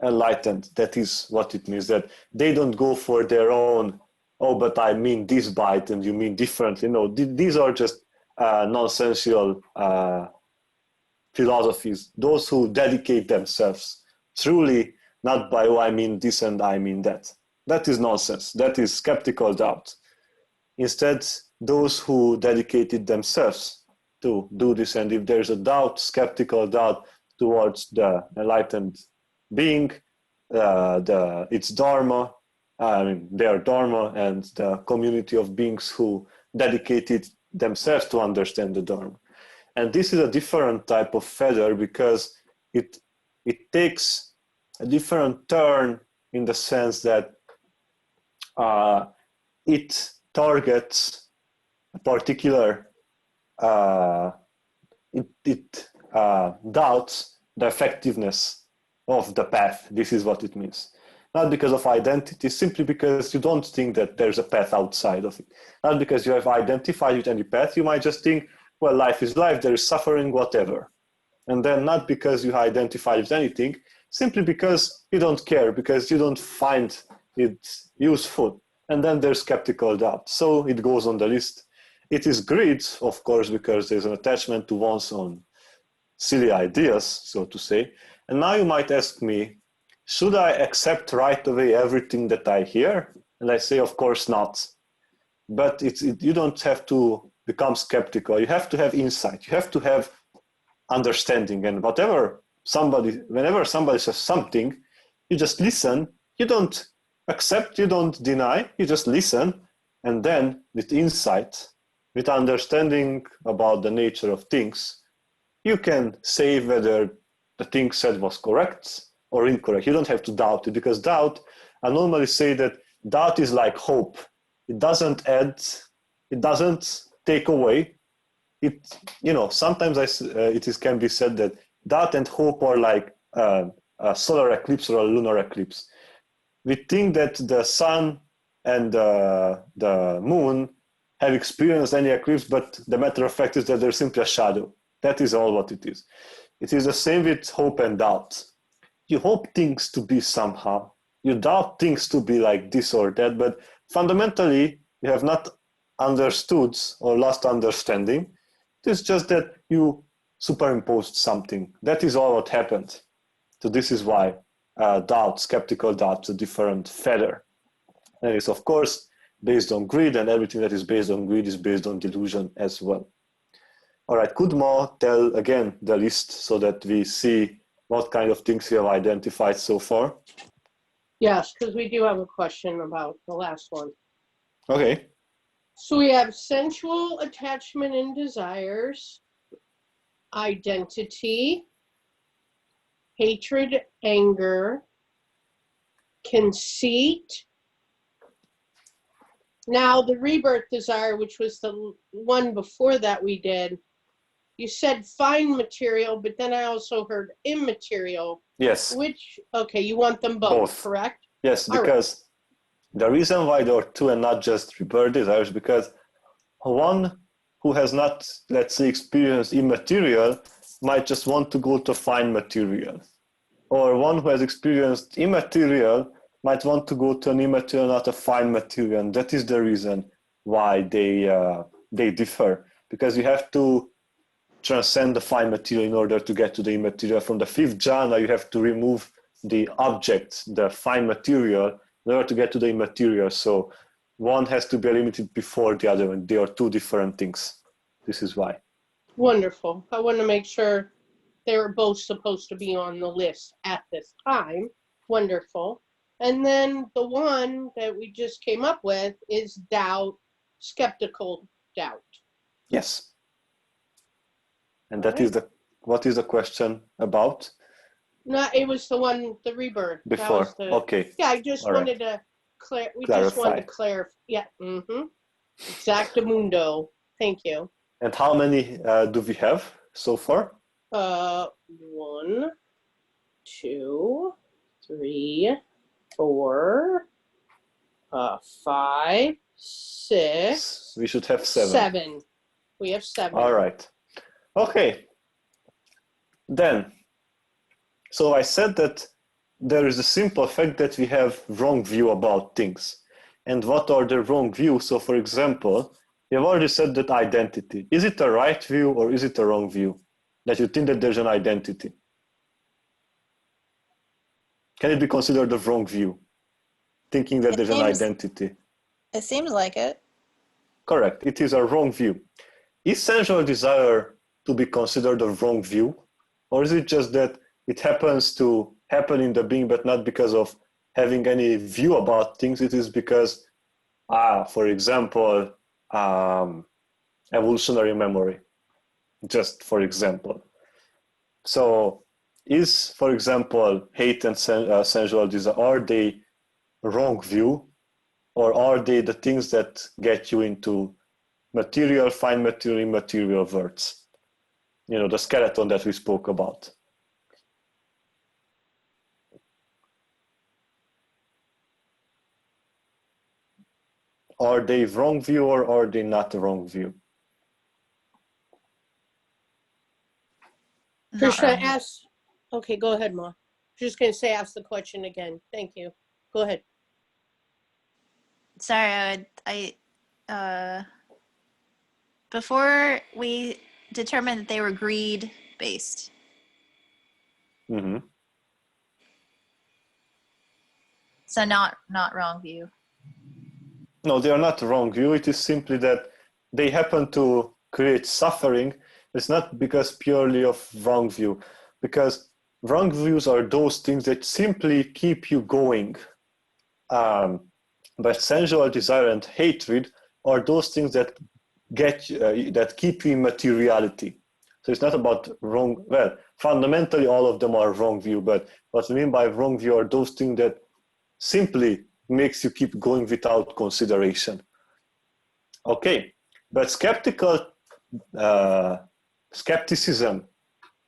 enlightened. That is what it means, that they don't go for their own, oh, but I mean this by it and you mean differently. No, these are just nonsensical philosophies. Those who dedicate themselves truly, not by, oh, I mean this and I mean that. That is nonsense. That is skeptical doubt. Instead, those who dedicated themselves to do this, and if there's a doubt, skeptical doubt towards the enlightened being, its dharma, their dharma, and the community of beings who dedicated themselves to understand the dharma. And this is a different type of feather, because it takes a different turn, in the sense that it targets a particular, it doubts the effectiveness of the path. This is what it means. Not because of identity, simply because you don't think that there's a path outside of it. Not because you have identified with any path, you might just think, well, life is life, there is suffering, whatever. And then not because you identify with anything, simply because you don't care, because you don't find it useful. And then there's skeptical doubt. So it goes on the list. It is greed, of course, because there's an attachment to one's own silly ideas, so to say. And now you might ask me, should I accept right away everything that I hear? And I say, of course not. But you don't have to become skeptical. You have to have insight. You have to have understanding. And whenever somebody says something, you just listen. You don't accept, you don't deny, you just listen. And then with insight, with understanding about the nature of things, you can say whether the thing said was correct or incorrect. You don't have to doubt it, because doubt, I normally say that doubt is like hope. It doesn't add, it doesn't take away. It, sometimes can be said that doubt and hope are like a solar eclipse or a lunar eclipse. We think that the sun and the moon have experienced any eclipse, but the matter of fact is that they're simply a shadow. That is all what it is. It is the same with hope and doubt. You hope things to be somehow. You doubt things to be like this or that, but fundamentally, you have not understood or lost understanding. It is just that you superimposed something. That is all what happened. So this is why doubt, skeptical doubt, is a different feather. And it's, of course, based on greed, and everything that is based on greed is based on delusion as well. All right, could Mo tell again the list so that we see what kind of things you have identified so far? Yes, because we do have a question about the last one. Okay. So we have sensual attachment and desires, identity, hatred, anger, conceit, Now, the rebirth desire, which was the one before that we did, you said fine material, but then I also heard immaterial. Yes. Which, okay, you want them both. Correct? Yes, All because the reason why there are two and not just rebirth desires is because one who has not, let's say, experienced immaterial might just want to go to fine material. Or one who has experienced immaterial might want to go to an immaterial, not a fine material. And that is the reason why they differ. Because you have to transcend the fine material in order to get to the immaterial. From the fifth jhana, you have to remove the object, the fine material, in order to get to the immaterial. So one has to be limited before the other, and they are two different things. This is why. Wonderful. I want to make sure they were both supposed to be on the list at this time. Wonderful. And then the one that we just came up with is doubt, skeptical doubt. Yes. And that is what is the question about? No, it was the one, the rebirth. Before, okay. Yeah, I just wanted to just wanted to clarify. Yeah, Exactamundo. Thank you. And how many do we have so far? 1, 2, 3, 4, 5, 6. We should have 7. 7. We have 7. All right. Okay. Then, so I said that there is a simple fact that we have wrong view about things. And what are the wrong views? So for example, you have already said that identity. Is it a right view or is it a wrong view? That you think that there's an identity? Can it be considered a wrong view? Thinking that there's an identity? It seems like it. Correct. It is a wrong view. Is sensual desire to be considered a wrong view? Or is it just that it happens to happen in the being, but not because of having any view about things? It is because, for example, evolutionary memory, just for example. So is, for example, hate and sensual desire, are they wrong view? Or are they the things that get you into material, fine material, immaterial worlds? You know, the skeleton that we spoke about. Are they wrong view or are they not wrong view? Krishna, ask. Okay, go ahead, Ma. Just going to say, ask the question again. Thank you. Go ahead. Sorry, before we determined that they were greed based. Mm-hmm. So not wrong view. No, they are not wrong view. It is simply that they happen to create suffering. It's not because purely of wrong view, because wrong views are those things that simply keep you going. But sensual desire and hatred are those things that that keep you in materiality. So it's not about wrong. Well, fundamentally, all of them are wrong view. But what I mean by wrong view are those things that simply makes you keep going without consideration. Okay, but skepticism,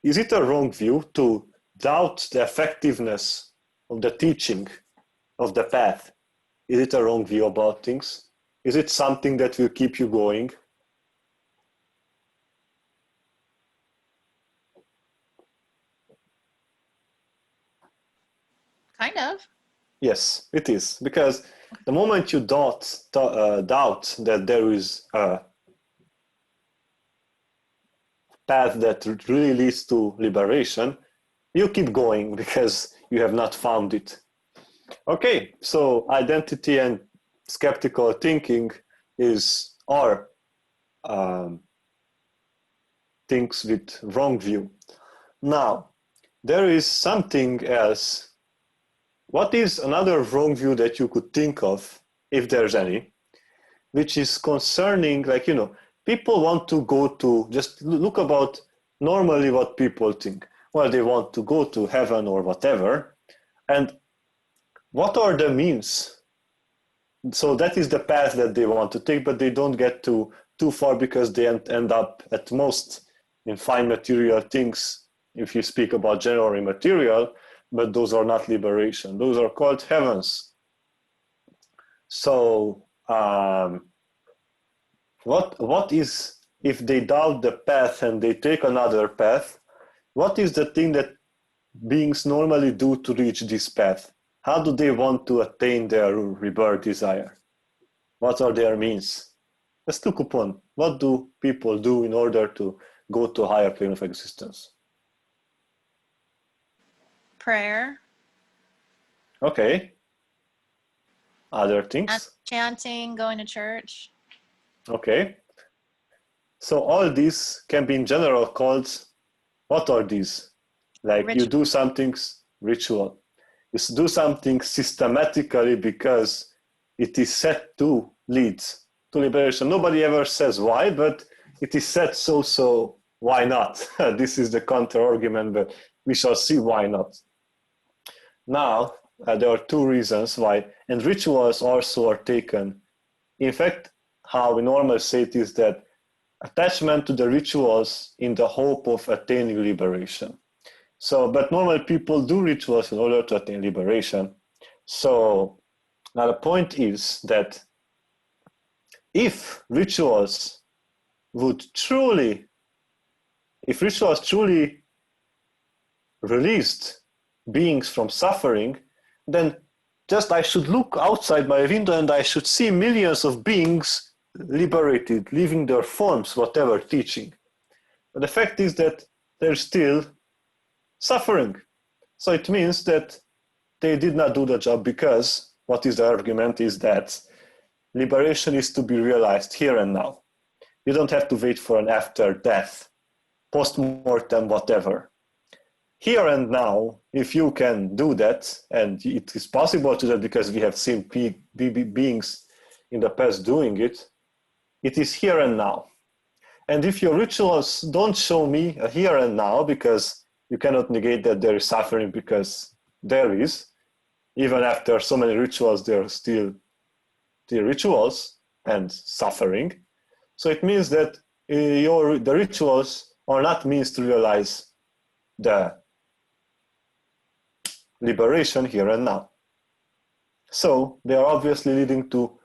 is it a wrong view to doubt the effectiveness of the teaching of the path? Is it a wrong view about things? Is it something that will keep you going? Kind of. Yes, it is. Because the moment you doubt that there is a path that really leads to liberation, you keep going because you have not found it. Okay, so identity and skeptical thinking are things with wrong view. Now, there is something else. What is another wrong view that you could think of, if there's any, which is concerning, like, you know, people want to go to, just look about normally what people think. Well, they want to go to heaven or whatever. And what are the means So that is the path that they want to take, but they don't get too far because they end up at most in fine material things, if you speak about general material, but those are not liberation. Those are called heavens. So what is, if they doubt the path and they take another path, what is the thing that beings normally do to reach this path? How do they want to attain their rebirth desire? What are their means? Let's look upon what do people do in order to go to a higher plane of existence. Prayer. Okay. Other things? Chanting, going to church. Okay. So all these can be in general called, what are these? Like Ritual. you do something ritual. You do something systematically because it is set to lead to liberation. Nobody ever says why, but it is said so why not? This is the counter argument, but we shall see why not. Now, there are two reasons why, and rituals also are taken. In fact, how we normally say it is that attachment to the rituals in the hope of attaining liberation. So, but normally people do rituals in order to attain liberation. So now the point is that if rituals truly released beings from suffering, then just I should look outside my window and I should see millions of beings liberated, leaving their forms, whatever teaching. But the fact is that they're still suffering. So it means that they did not do the job because what is the argument is that liberation is to be realized here and now. You don't have to wait for an after death, post-mortem, whatever. Here and now, if you can do that, and it is possible to do that because we have seen beings in the past doing it, it is here and now. And if your rituals don't show me a here and now, because you cannot negate that there is suffering because there is, even after so many rituals, there are still the rituals and suffering. So it means that the rituals are not means to realize the liberation here and now. So they are obviously leading to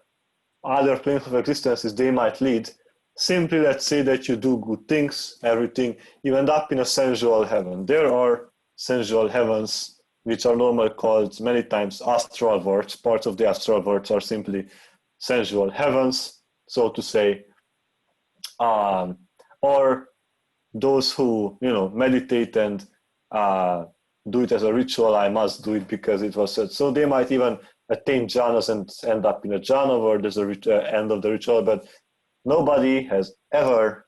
other planes of existences. They might lead. Simply, let's say that you do good things, everything, you end up in a sensual heaven. There are sensual heavens, which are normally called many times astral worlds. Parts of the astral worlds are simply sensual heavens, so to say. Or those who, meditate and do it as a ritual, I must do it because it was said. So they might even attain jhanas and end up in a jhana where there's a end of the ritual, but nobody has ever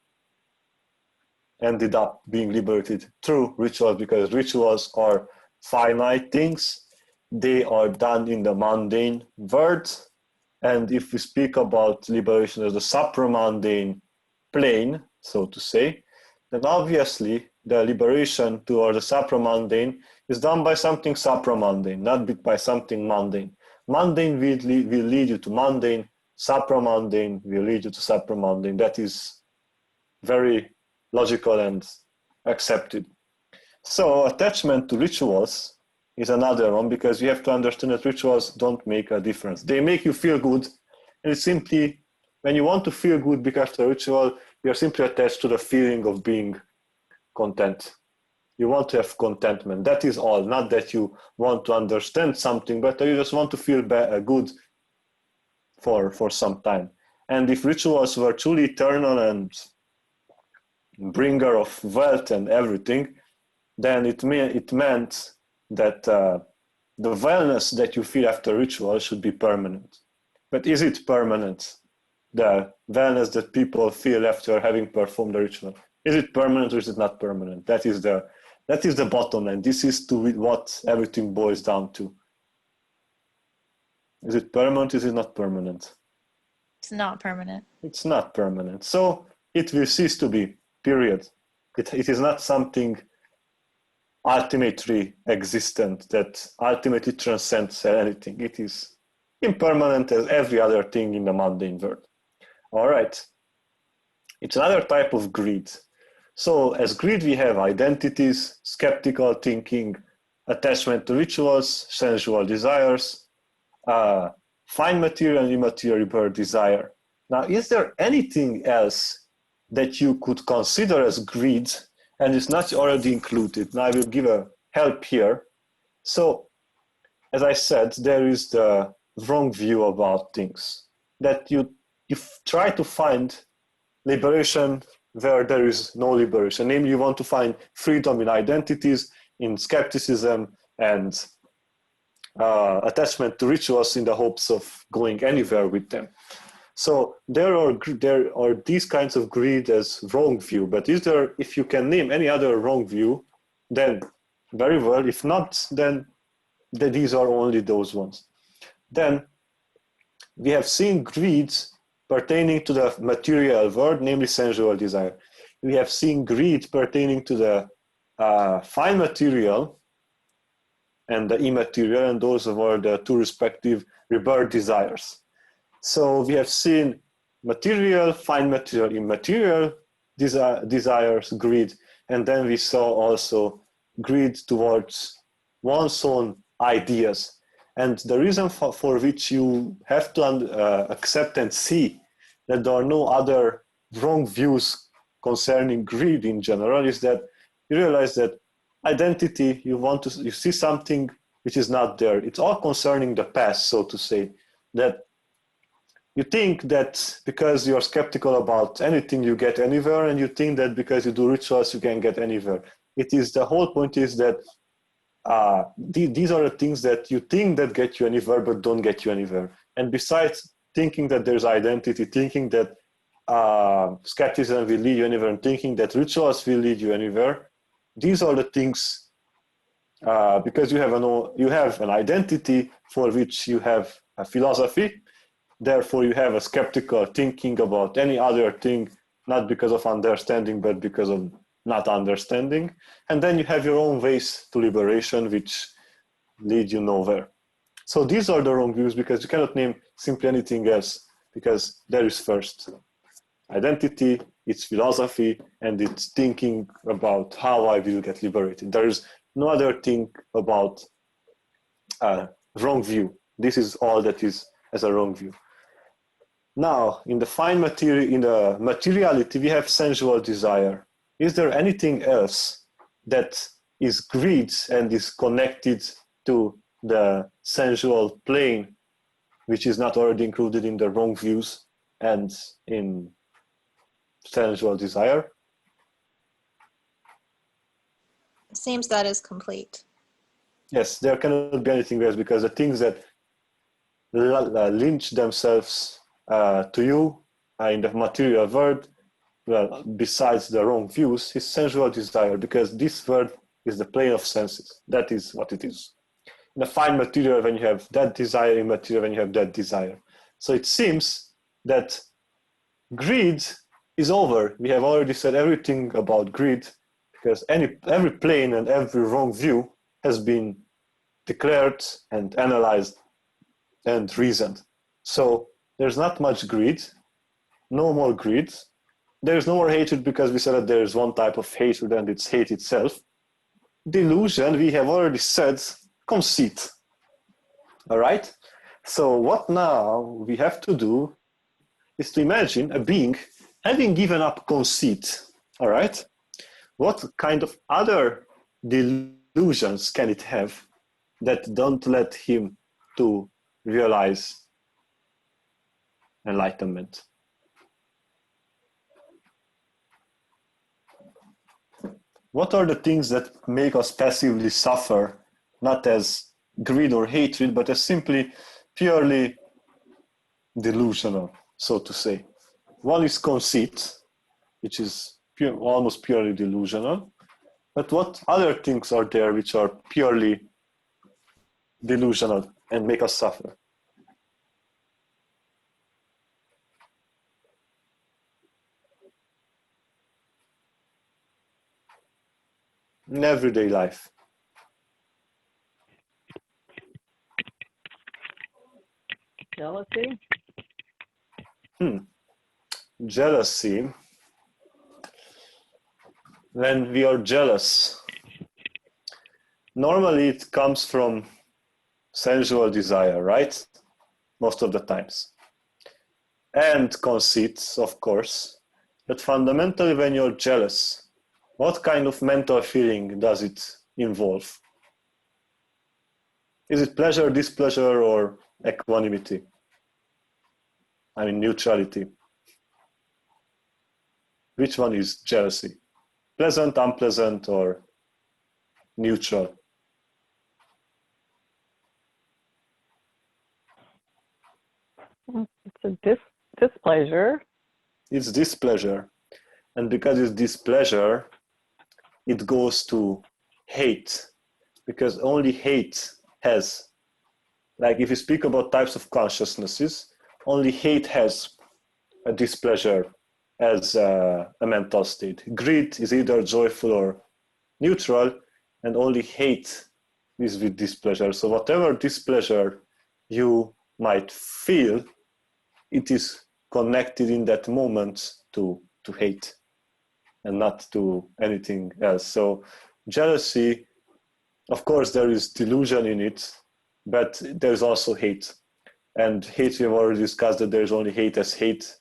ended up being liberated through rituals because rituals are finite things. They are done in the mundane world. And if we speak about liberation as the supramundane plane, so to say, then obviously the liberation toward the supramundane is done by something supramundane, not by something mundane. Mundane will lead you to mundane, supramundane will lead you to supramundane. That is very logical and accepted. So attachment to rituals is another one because you have to understand that rituals don't make a difference. They make you feel good, and it's simply, when you want to feel good because of the ritual, you're simply attached to the feeling of being content. You want to have contentment. That is all. Not that you want to understand something better. You just want to feel good for some time. And if rituals were truly eternal and bringer of wealth and everything, then it meant that the wellness that you feel after ritual should be permanent. But is it permanent? The wellness that people feel after having performed the ritual, is it permanent or is it not permanent? That is the bottom line. This is what everything boils down to. Is it permanent? Is it not permanent? It's not permanent. It's not permanent. So it will cease to be, period. It is not something ultimately existent that ultimately transcends anything. It is impermanent as every other thing in the mundane world. All right. It's another type of greed. So as greed, we have identities, skeptical thinking, attachment to rituals, sensual desires, fine material and immaterial rebirth desire. Now, is there anything else that you could consider as greed and is not already included? Now, I will give a help here. So, as I said, there is the wrong view about things, that you try to find liberation where there is no liberation. Namely, you want to find freedom in identities, in skepticism, and attachment to rituals in the hopes of going anywhere with them. So there are these kinds of greed as wrong view, but if you can name any other wrong view, then very well. If not, then these are only those ones. Then we have seen greed pertaining to the material world, namely sensual desire. We have seen greed pertaining to the fine material and the immaterial, and those were the two respective rebirth desires. So we have seen material, fine material, immaterial desires, greed, and then we saw also greed towards one's own ideas. And the reason for which you have to accept and see that there are no other wrong views concerning greed in general is that you realize that identity, you see something which is not there. It's all concerning the past, so to say, that you think that because you're skeptical about anything, you get anywhere, and you think that because you do rituals, you can get anywhere. The whole point is that these are the things that you think that get you anywhere, but don't get you anywhere. And besides thinking that there's identity, thinking that skepticism will lead you anywhere, and thinking that rituals will lead you anywhere, these are the things, because you have an identity for which you have a philosophy, therefore you have a skeptical thinking about any other thing, not because of understanding, but because of not understanding. And then you have your own ways to liberation, which lead you nowhere. So these are the wrong views, because you cannot name simply anything else, because there is first identity, it's philosophy, and it's thinking about how I will get liberated. There is no other thing about wrong view. This is all that is as a wrong view. Now, in the fine material, in the materiality, we have sensual desire. Is there anything else that is greed and is connected to the sensual plane, which is not already included in the wrong views and in sensual desire? It seems that is complete. Yes, there cannot be anything else, because the things that lynch themselves to you in the material world, well, besides the wrong views, is sensual desire, because this world is the plane of senses. That is what it is. In the fine material, when you have that desire, in material, when you have that desire. So it seems that greed is over. We have already said everything about greed, because every plane and every wrong view has been declared and analyzed and reasoned. So there's not much greed, no more greed. There's no more hatred, because we said that there's one type of hatred, and it's hate itself. Delusion, we have already said, conceit. All right? So what now we have to do is to imagine a being having given up conceit. All right? What kind of other delusions can it have that don't let him to realize enlightenment? What are the things that make us passively suffer, not as greed or hatred, but as simply purely delusional, so to say? One is conceit, which is almost purely delusional. But what other things are there which are purely delusional and make us suffer? In everyday life. Jealousy? Jealousy. When we are jealous, normally it comes from sensual desire, right? Most of the times. And conceit, of course. But fundamentally, when you're jealous, what kind of mental feeling does it involve? Is it pleasure, displeasure, or equanimity? I mean, neutrality. Which one is jealousy? Pleasant, unpleasant, or neutral? It's a displeasure. It's displeasure. And because it's displeasure, it goes to hate. Because only hate has, like if you speak about types of consciousnesses, only hate has a displeasure as a mental state. Greed is either joyful or neutral, and only hate is with displeasure. So whatever displeasure you might feel, it is connected in that moment to hate and not to anything else. So jealousy, of course, there is delusion in it, but there's also hate. And hate, we've already discussed that there's only hate as hate.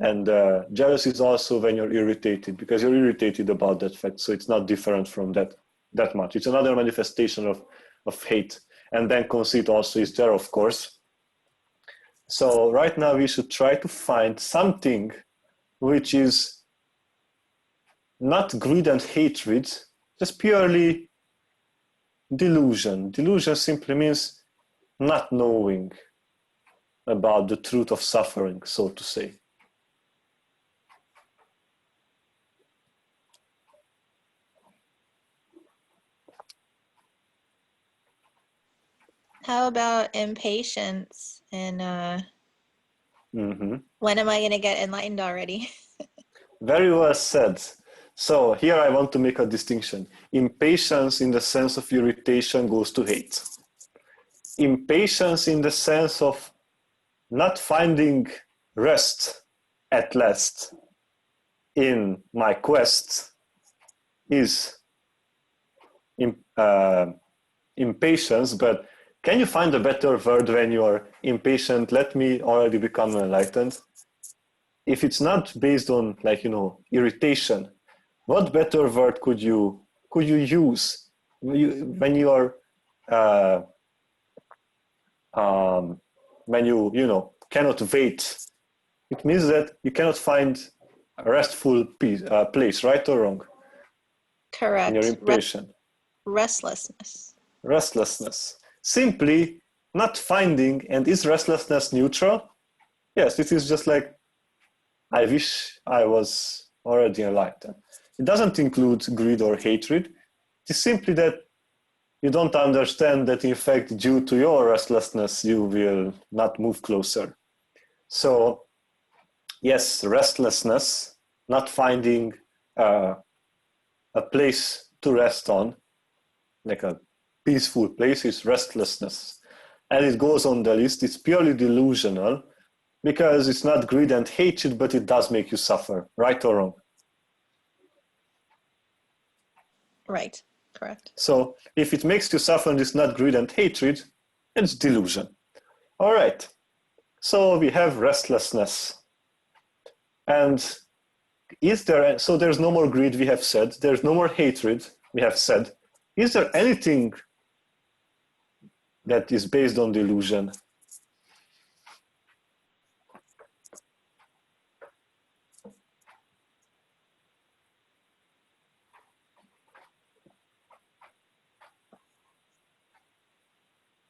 And jealousy is also when you're irritated, because you're irritated about that fact. So it's not different from that much. It's another manifestation of hate. And then conceit also is there, of course. So right now we should try to find something which is not greed and hatred, just purely delusion. Delusion simply means not knowing about the truth of suffering, so to say. How about impatience and when am I going to get enlightened already? Very well said. So here I want to make a distinction. Impatience in the sense of irritation goes to hate. Impatience in the sense of not finding rest at last in my quest is impatience, but can you find a better word when you are impatient? Let me already become enlightened. If it's not based on, like, irritation, what better word could you use when you are when you cannot wait? It means that you cannot find a restful place, right or wrong? Correct. And you're impatient. Restlessness. Restlessness. Simply not finding, and is restlessness neutral? Yes, it is just like, I wish I was already enlightened. It doesn't include greed or hatred. It is simply that you don't understand that, in fact, due to your restlessness, you will not move closer. So, yes, restlessness, not finding a place to rest on, like a peaceful place, is restlessness. And it goes on the list. It's purely delusional because it's not greed and hatred, but it does make you suffer, right or wrong? Right, correct. So if it makes you suffer and it's not greed and hatred, it's delusion. All right. So we have restlessness. And so there's no more greed, we have said. There's no more hatred, we have said. Is there anything that is based on delusion?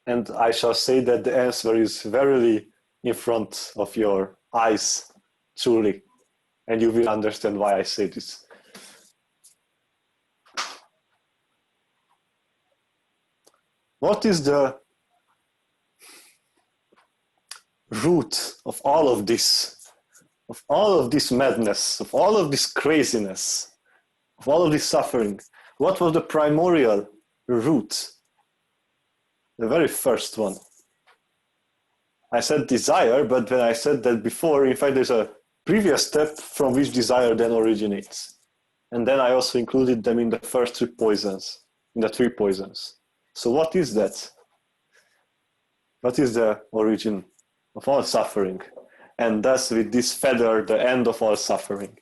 And I shall say that the answer is verily in front of your eyes, truly. And you will understand why I say this. What is the root of all of this madness, of all of this craziness, of all of this suffering? What was the primordial root? The very first one. I said desire, but when I said that before, in fact, there's a previous step from which desire then originates. And then I also included them in the first three poisons, in the three poisons. So what is that? What is the origin of all suffering? And thus with this feather, the end of all suffering.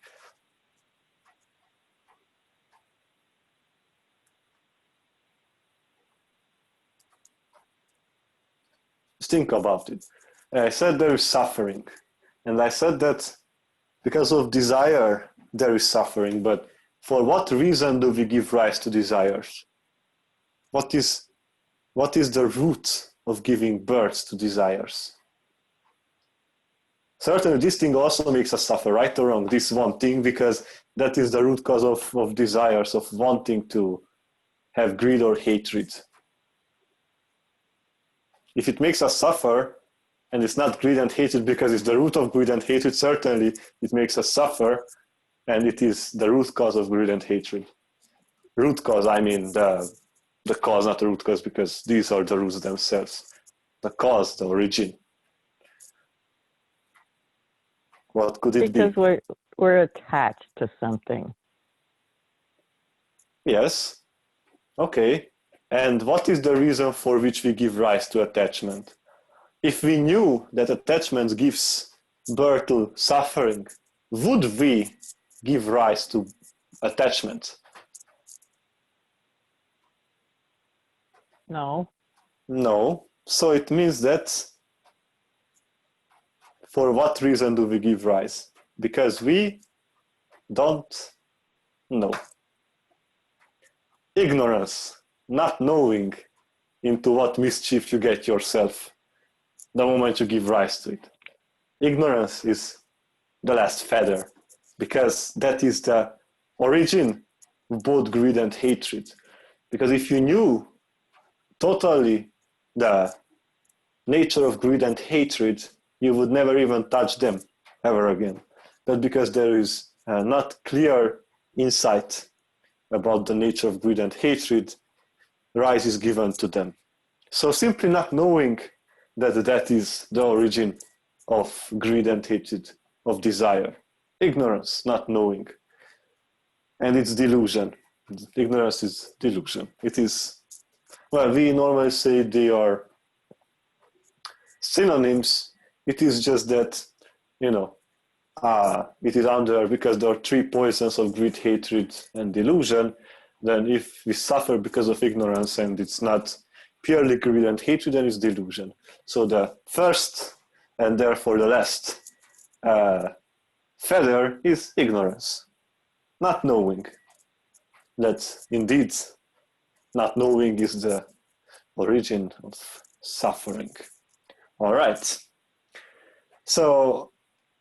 Just think about it. I said there is suffering. And I said that because of desire, there is suffering. But for what reason do we give rise to desires? What is the root of giving birth to desires? Certainly, this thing also makes us suffer, right or wrong, this one thing, because that is the root cause of desires, of wanting to have greed or hatred. If it makes us suffer, and it's not greed and hatred because it's the root of greed and hatred, certainly it makes us suffer, and it is the root cause of greed and hatred. Root cause, I mean the cause, not the root cause, because these are the roots themselves. The cause, the origin. What could it be? Because we're attached to something. Yes. Okay. And what is the reason for which we give rise to attachment? If we knew that attachment gives birth to suffering, would we give rise to attachment? No. No. So it means that for what reason do we give rise? Because we don't know. Ignorance, not knowing into what mischief you get yourself the moment you give rise to it. Ignorance is the last feather, because that is the origin of both greed and hatred. Because if you knew totally the nature of greed and hatred, you would never even touch them ever again. But because there is not clear insight about the nature of greed and hatred, rise is given to them. So simply not knowing that is the origin of greed and hatred, of desire. Ignorance, not knowing. And it's delusion. Ignorance is delusion. It is, well, we normally say they are synonyms. It is just that, it is under, because there are three poisons of greed, hatred, and delusion. Then if we suffer because of ignorance and it's not purely greed and hatred, then it's delusion. So the first and therefore the last feather is ignorance, not knowing. That indeed not knowing is the origin of suffering. All right. So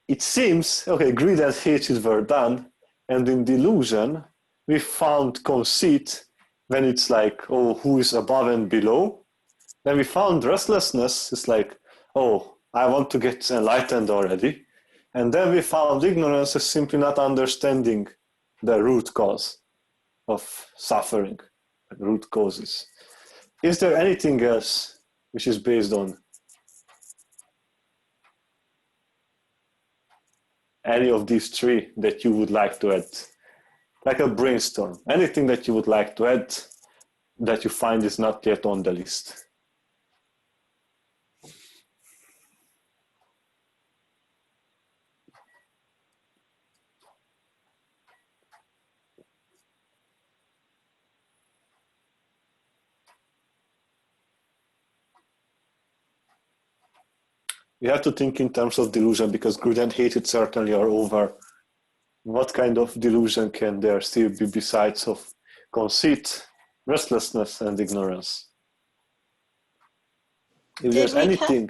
it seems, okay, greed and hatred were done, and in delusion we found conceit when it's like, oh, who is above and below. Then we found restlessness, it's like, oh, I want to get enlightened already. And then we found ignorance as simply not understanding the root cause of suffering, root causes. Is there anything else which is based on any of these three that you would like to add? Like a brainstorm, anything that you would like to add that you find is not yet on the list. You have to think in terms of delusion, because greed and hatred certainly are over. What kind of delusion can there still be besides of conceit, restlessness, and ignorance? If there's anything,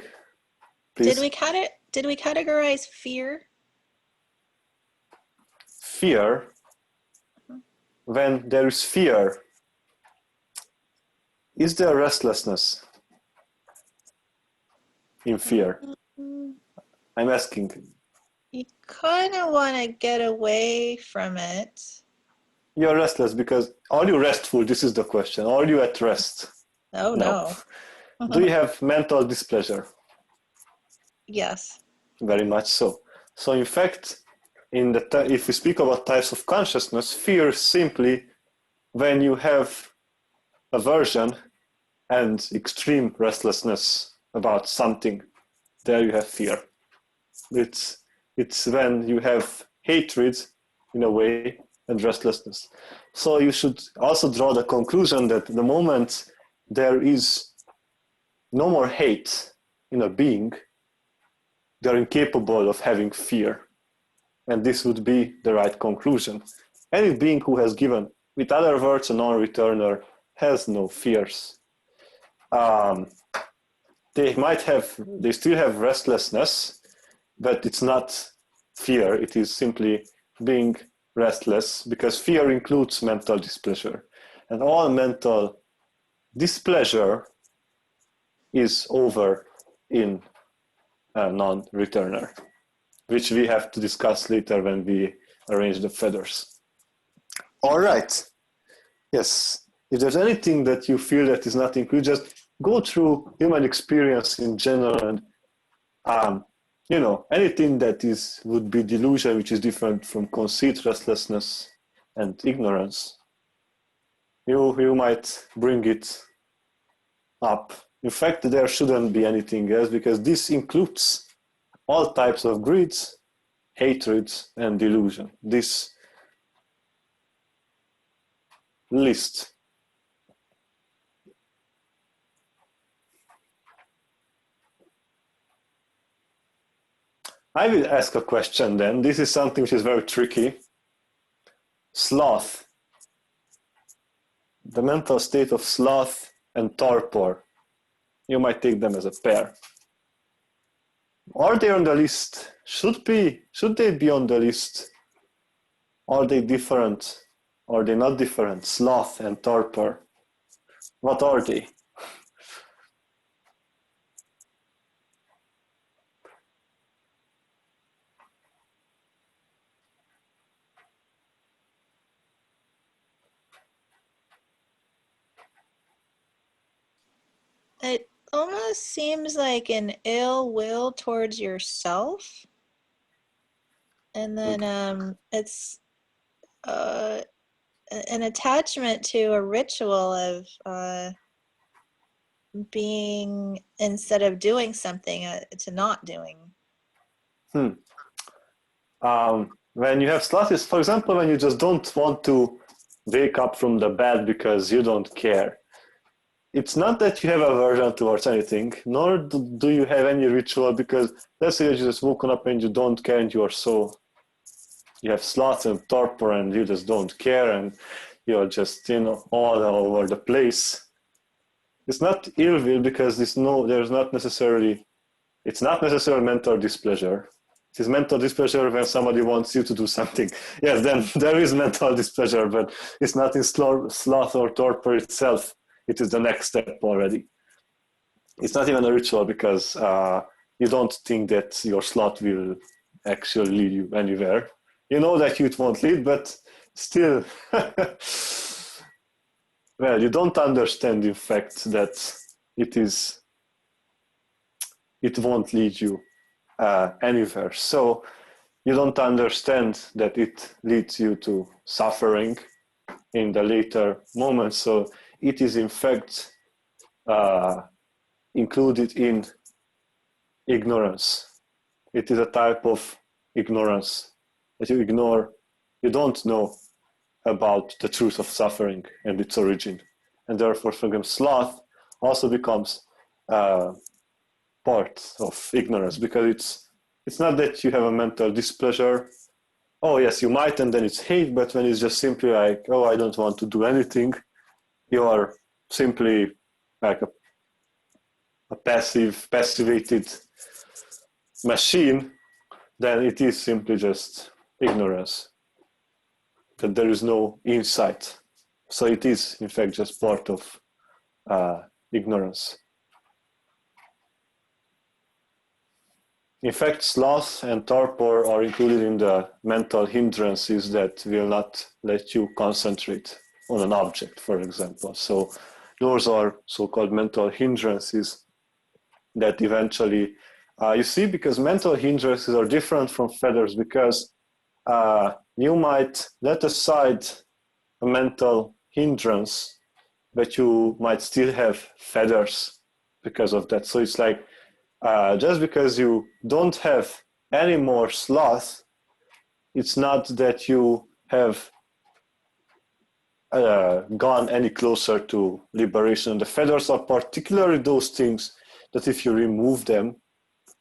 please. Did we categorize fear? Fear. When there is fear, is there restlessness in fear? I'm asking. You kind of want to get away from it. You're restless because, are you restful? This is the question. Are you at rest? Oh, no. Do you have mental displeasure? Yes. Very much so. So in fact, if we speak about types of consciousness, fear is simply when you have aversion and extreme restlessness about something. There you have fear. It's when you have hatred in a way and restlessness. So you should also draw the conclusion that the moment there is no more hate in a being, they are incapable of having fear. And this would be the right conclusion. Any being who has given, with other words, a non-returner has no fears. They still have restlessness, but it's not fear. It is simply being restless, because fear includes mental displeasure. And all mental displeasure is over in a non-returner, which we have to discuss later when we arrange the feathers. All right. Yes. If there's anything that you feel that is not included, just go through human experience in general, and anything that would be delusion, which is different from conceit, restlessness, and ignorance. You might bring it up. In fact, there shouldn't be anything else, because this includes all types of greeds, hatreds, and delusion. This list. I will ask a question then. This is something which is very tricky. Sloth. The mental state of sloth and torpor. You might take them as a pair. Are they on the list? Should they be on the list? Are they different? Are they not different? Sloth and torpor. What are they? It almost seems like an ill will towards yourself. And then it's an attachment to a ritual of being, instead of doing something, to not doing. When you have sloth, for example, when you just don't want to wake up from the bed because you don't care. It's not that you have aversion towards anything, nor do you have any ritual, because let's say you just woken up and you don't care and you have sloth and torpor and you just don't care and you're just, all over the place. It's not ill will, because it's not necessarily mental displeasure. It is mental displeasure when somebody wants you to do something. Yes, then there is mental displeasure, but it's not in sloth or torpor itself. It is the next step already. It's not even a ritual, because you don't think that your sloth will actually lead you anywhere. You know that it won't lead, but still, well, you don't understand, in fact, that it won't lead you anywhere. So you don't understand that it leads you to suffering in the later moments. So it is, in fact, included in ignorance. It is a type of ignorance that you ignore. You don't know about the truth of suffering and its origin. And therefore, for example, sloth also becomes part of ignorance, because it's not that you have a mental displeasure. Oh, yes, you might, and then it's hate, but when it's just simply like, oh, I don't want to do anything, you are simply like a passivated machine, then it is simply just ignorance, that there is no insight. So it is, in fact, just part of ignorance. In fact, sloth and torpor are included in the mental hindrances that will not let you concentrate on an object, for example. So those are so-called mental hindrances that eventually You see, because mental hindrances are different from fetters, because you might let aside a mental hindrance, but you might still have fetters because of that. So it's like, just because you don't have any more sloth, it's not that you have gone any closer to liberation. The fetters are particularly those things that if you remove them,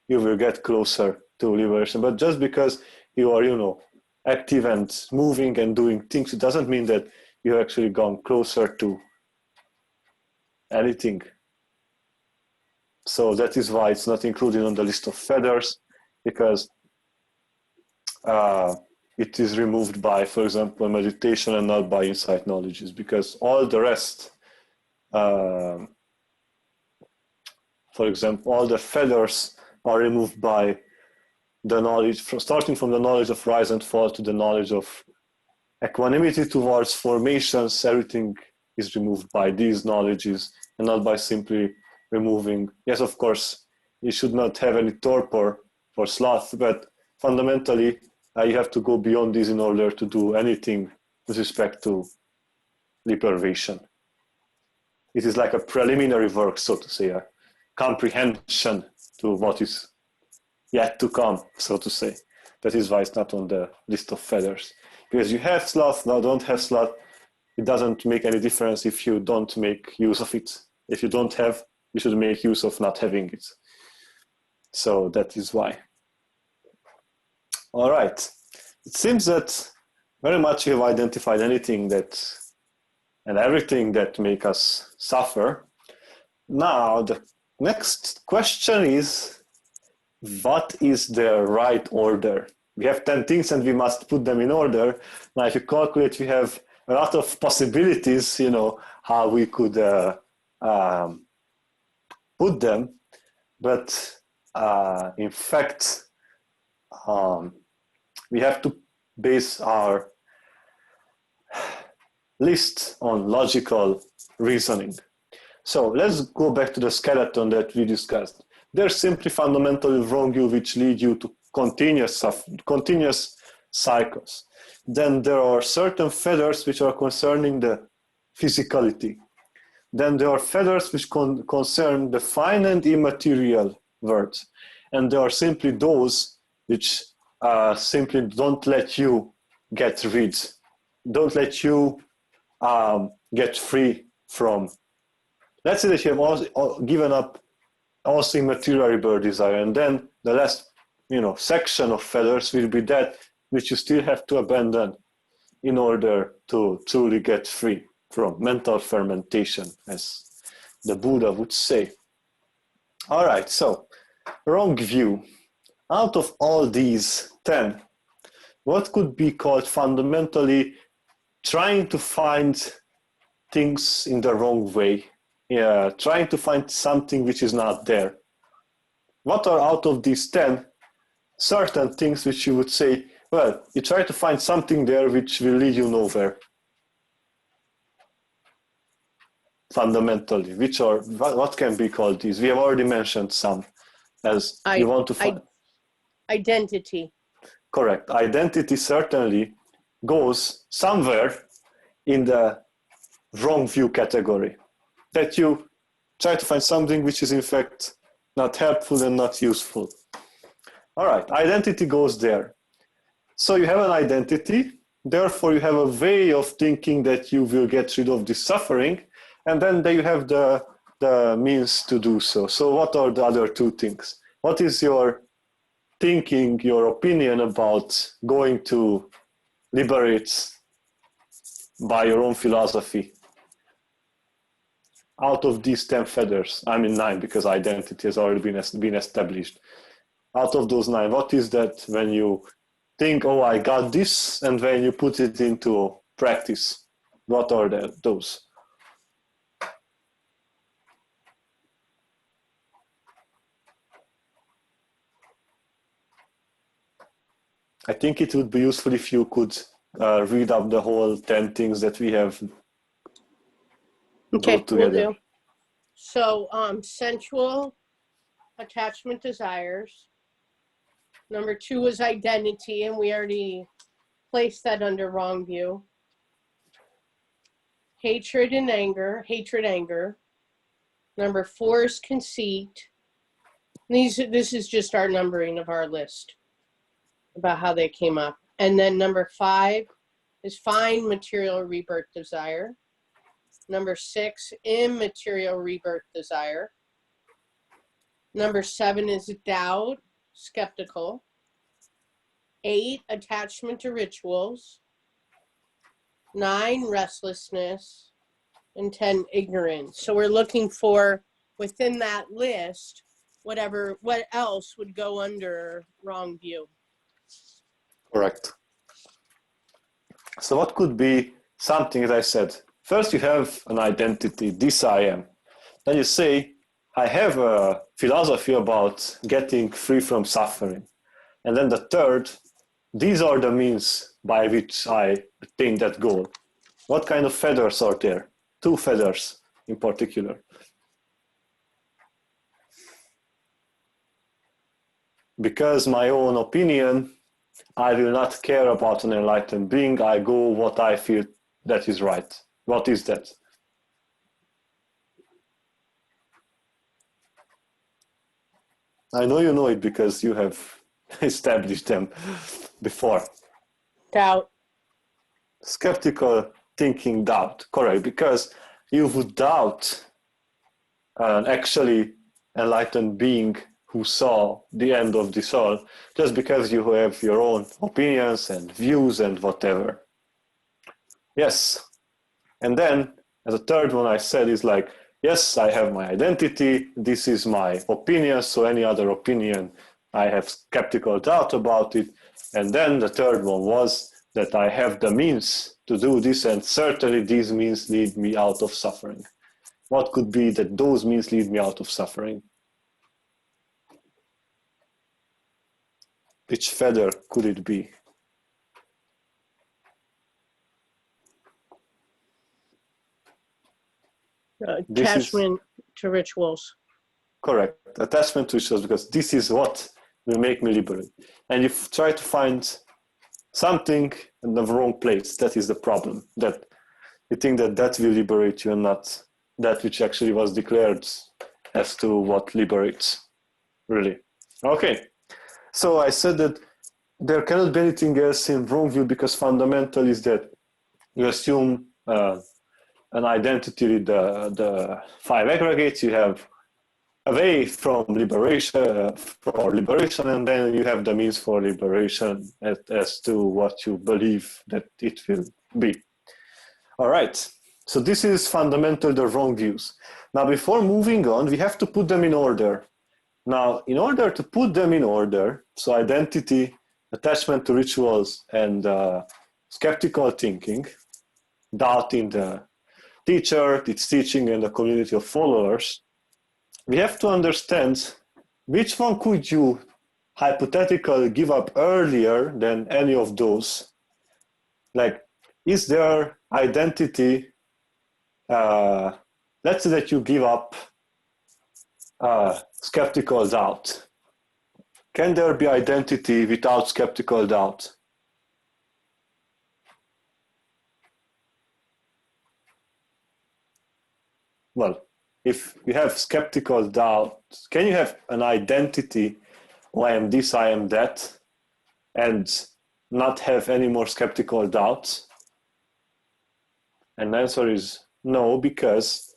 you will get closer to liberation. But just because you are, active and moving and doing things, it doesn't mean that you have actually gone closer to anything. So that is why it's not included on the list of fetters, because it is removed by, for example, meditation and not by insight knowledges, because all the rest, for example, all the fetters are removed by the knowledge, starting from the knowledge of rise and fall to the knowledge of equanimity towards formations. Everything is removed by these knowledges and not by simply removing. Yes, of course, you should not have any torpor for sloth, but fundamentally, you have to go beyond this in order to do anything with respect to liberation. It is like a preliminary work, so to say, a comprehension to what is yet to come, so to say. That is why it's not on the list of fetters. Because you have sloth, now don't have sloth, it doesn't make any difference if you don't make use of it. If you don't have, you should make use of not having it. So that is why. All right. It seems that very much you have identified anything that and everything that make us suffer. Now, the next question is, what is the right order? We have 10 things and we must put them in order. Now, if you calculate, we have a lot of possibilities, how we could put them. But in fact, we have to base our list on logical reasoning. So let's go back to the skeleton that we discussed. There's simply fundamentally wrong you which lead you to continuous cycles. Then there are certain fetters which are concerning the physicality. Then there are fetters which concern the fine and immaterial world. And there are simply those which simply don't let you get rid, don't let you get free from. Let's say that you have also given up also immaterial birth desire, and then the last section of fetters will be that which you still have to abandon in order to truly get free from mental fermentation, as the Buddha would say. All right, so wrong view. Out of all these 10, what could be called fundamentally trying to find things in the wrong way? Trying to find something which is not there. What are out of these 10 certain things which you would say, well, you try to find something there which will lead you nowhere? Fundamentally, which are, what can be called these? We have already mentioned some, as you want to find. Identity. Correct. Identity certainly goes somewhere in the wrong view category. That you try to find something which is in fact not helpful and not useful. All right, identity goes there. So you have an identity, therefore you have a way of thinking that you will get rid of this suffering, and then you have the means to do so. So what are the other two things? What is your thinking, your opinion about going to liberate by your own philosophy? Out of these 10 fetters, 9 because identity has already been established. Out of those 9, what is that when you think, oh, I got this, and when you put it into practice, what are those? I think it would be useful if you could read up the whole 10 things that we have. Okay, we'll do. So, sensual, attachment desires. Number 2 is identity, and we already placed that under wrong view. Hatred and anger, anger. Number 4 is conceit. This is just our numbering of our list about how they came up. And then number 5 is fine material rebirth desire. Number 6, immaterial rebirth desire. Number 7 is doubt, skeptical. 8, attachment to rituals. 9, restlessness. And 10, ignorance. So we're looking for, within that list, what else would go under wrong view. Correct. So what could be something, as I said, first you have an identity, this I am. Then you say, I have a philosophy about getting free from suffering. And then the third, these are the means by which I attain that goal. What kind of feathers are there? 2 feathers in particular. Because my own opinion, I will not care about an enlightened being. I go what I feel that is right. What is that? I know you know it because you have established them before. Doubt. Skeptical thinking, doubt. Correct. Because you would doubt an actually enlightened being who saw the end of this all, just because you have your own opinions and views and whatever. Yes. And then, as a third one I said is like, yes, I have my identity, this is my opinion, so any other opinion, I have skeptical doubt about it. And then the third one was that I have the means to do this, and certainly these means lead me out of suffering. What could be that those means lead me out of suffering? Which feather could it be? Attachment to rituals. Correct. Attachment to rituals, because this is what will make me liberate. And if you try to find something in the wrong place, that is the problem. That you think that will liberate you and not that which actually was declared as to what liberates, really. Okay. So I said that there cannot be anything else in wrong view, because fundamental is that you assume an identity with the 5 aggregates. You have a way from liberation, for liberation, and then you have the means for liberation as to what you believe that it will be. All right. So this is fundamental, the wrong views. Now, before moving on, we have to put them in order. Now, in order to put them in order, so identity, attachment to rituals, and skeptical thinking, doubting the teacher, its teaching, and the community of followers, we have to understand which one could you hypothetically give up earlier than any of those. Like, is there identity, let's say that you give up skeptical doubt. Can there be identity without skeptical doubt? Well, if you have skeptical doubt, can you have an identity, oh, I am this, I am that, and not have any more skeptical doubts? And the answer is no, because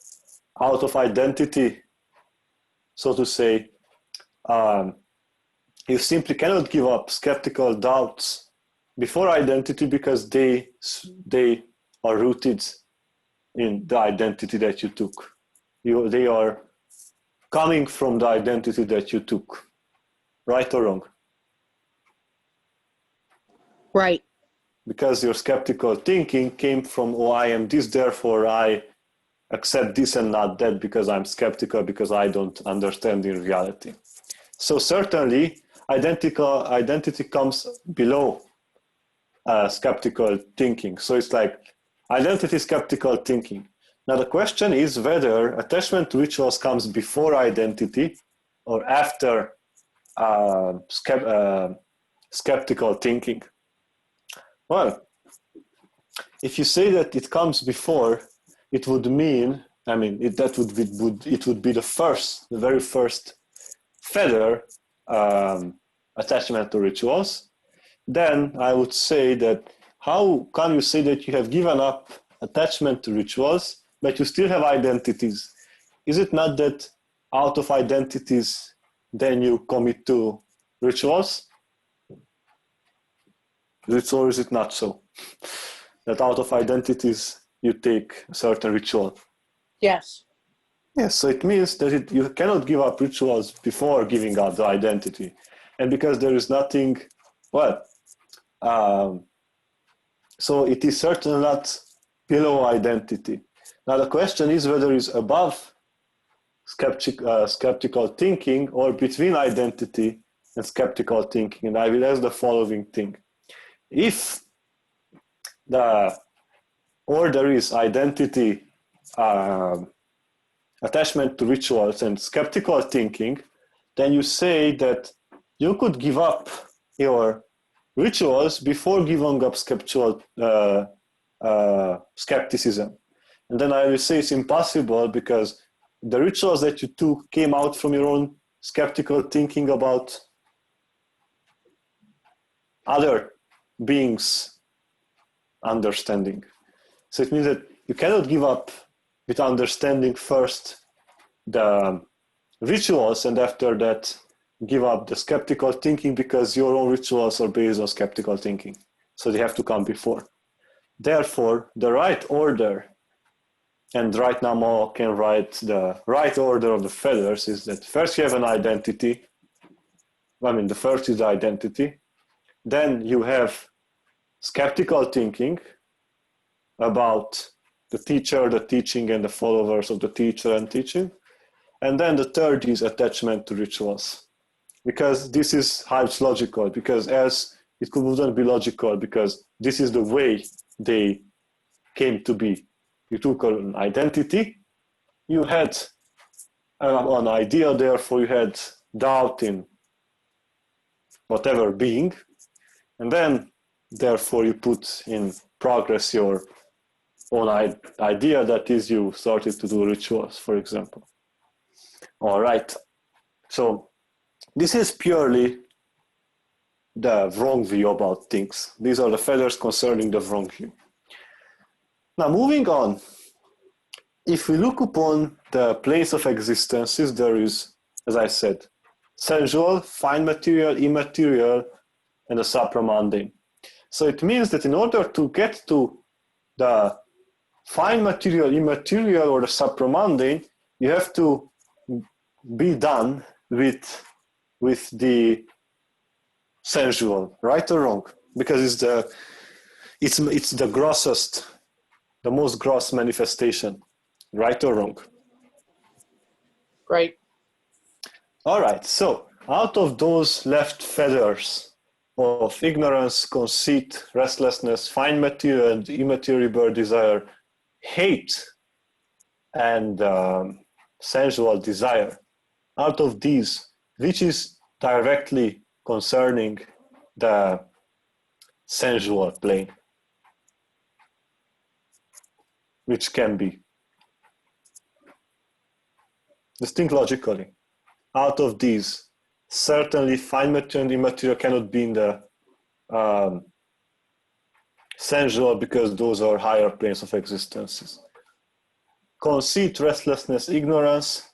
out of identity, so to say, you simply cannot give up skeptical doubts before identity, because they are rooted in the identity that you took. They are coming from the identity that you took. Right or wrong? Right. Because your skeptical thinking came from, oh, I am this, therefore I accept this and not that, because I'm skeptical, because I don't understand in reality. So certainly, identity comes below skeptical thinking. So it's like identity, skeptical thinking. Now the question is whether attachment to rituals comes before identity or after skeptical thinking? Well, if you say that it comes before, it would mean, it would be the very first feather, attachment to rituals. Then I would say that how can you say that you have given up attachment to rituals, but you still have identities? Is it not that out of identities, then you commit to rituals? Or is it not so? That out of identities, you take a certain ritual? Yes. Yes, so it means that you cannot give up rituals before giving up the identity. And because there is nothing, so it is certainly not below identity. Now the question is whether it's above skeptical thinking or between identity and skeptical thinking. And I will ask the following thing. If the order is identity, attachment to rituals, and skeptical thinking, then you say that you could give up your rituals before giving up skepticism. And then I will say it's impossible because the rituals that you took came out from your own skeptical thinking about other beings' understanding. So it means that you cannot give up with understanding first the rituals and after that give up the skeptical thinking, because your own rituals are based on skeptical thinking. So they have to come before. Therefore, the right order, and right now Mo can write the right order of the feathers, is that first you have an identity. The first is the identity. Then you have skeptical thinking about the teacher, the teaching, and the followers of the teacher and teaching. And then the third is attachment to rituals. Because this is how it's logical, because else it wouldn't be logical, because this is the way they came to be. You took an identity, you had an idea, therefore you had doubt in whatever being, and then therefore you put in progress your own idea, that is, you started to do rituals, for example. All right, so this is purely the wrong view about things. These are the feathers concerning the wrong view. Now, moving on, if we look upon the planes of existences, there is, as I said, sensual, fine material, immaterial, and the supramundane. So it means that in order to get to the fine material, immaterial, or the supramundane, you have to be done with the sensual, right or wrong? Because it's the grossest, the most gross manifestation, right or wrong? Right. All right, so out of those left feathers of ignorance, conceit, restlessness, fine material and immaterial birth desire, hate, and sensual desire, out of these, which is directly concerning the sensual plane? Which can be? Just think logically. Out of these, certainly fine material and immaterial cannot be in the sensual, because those are higher planes of existences. Conceit, restlessness, ignorance,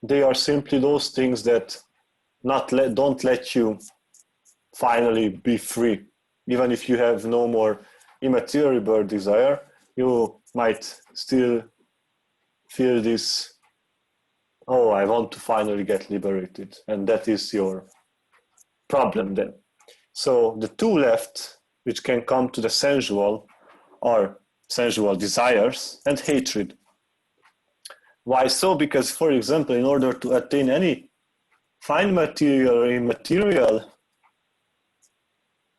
they are simply those things that don't let you finally be free. Even if you have no more immaterial birth desire, you might still feel this, oh, I want to finally get liberated. And that is your problem then. So the two left, which can come to the sensual, are sensual desires and hatred. Why so? Because, for example, in order to attain any fine material or immaterial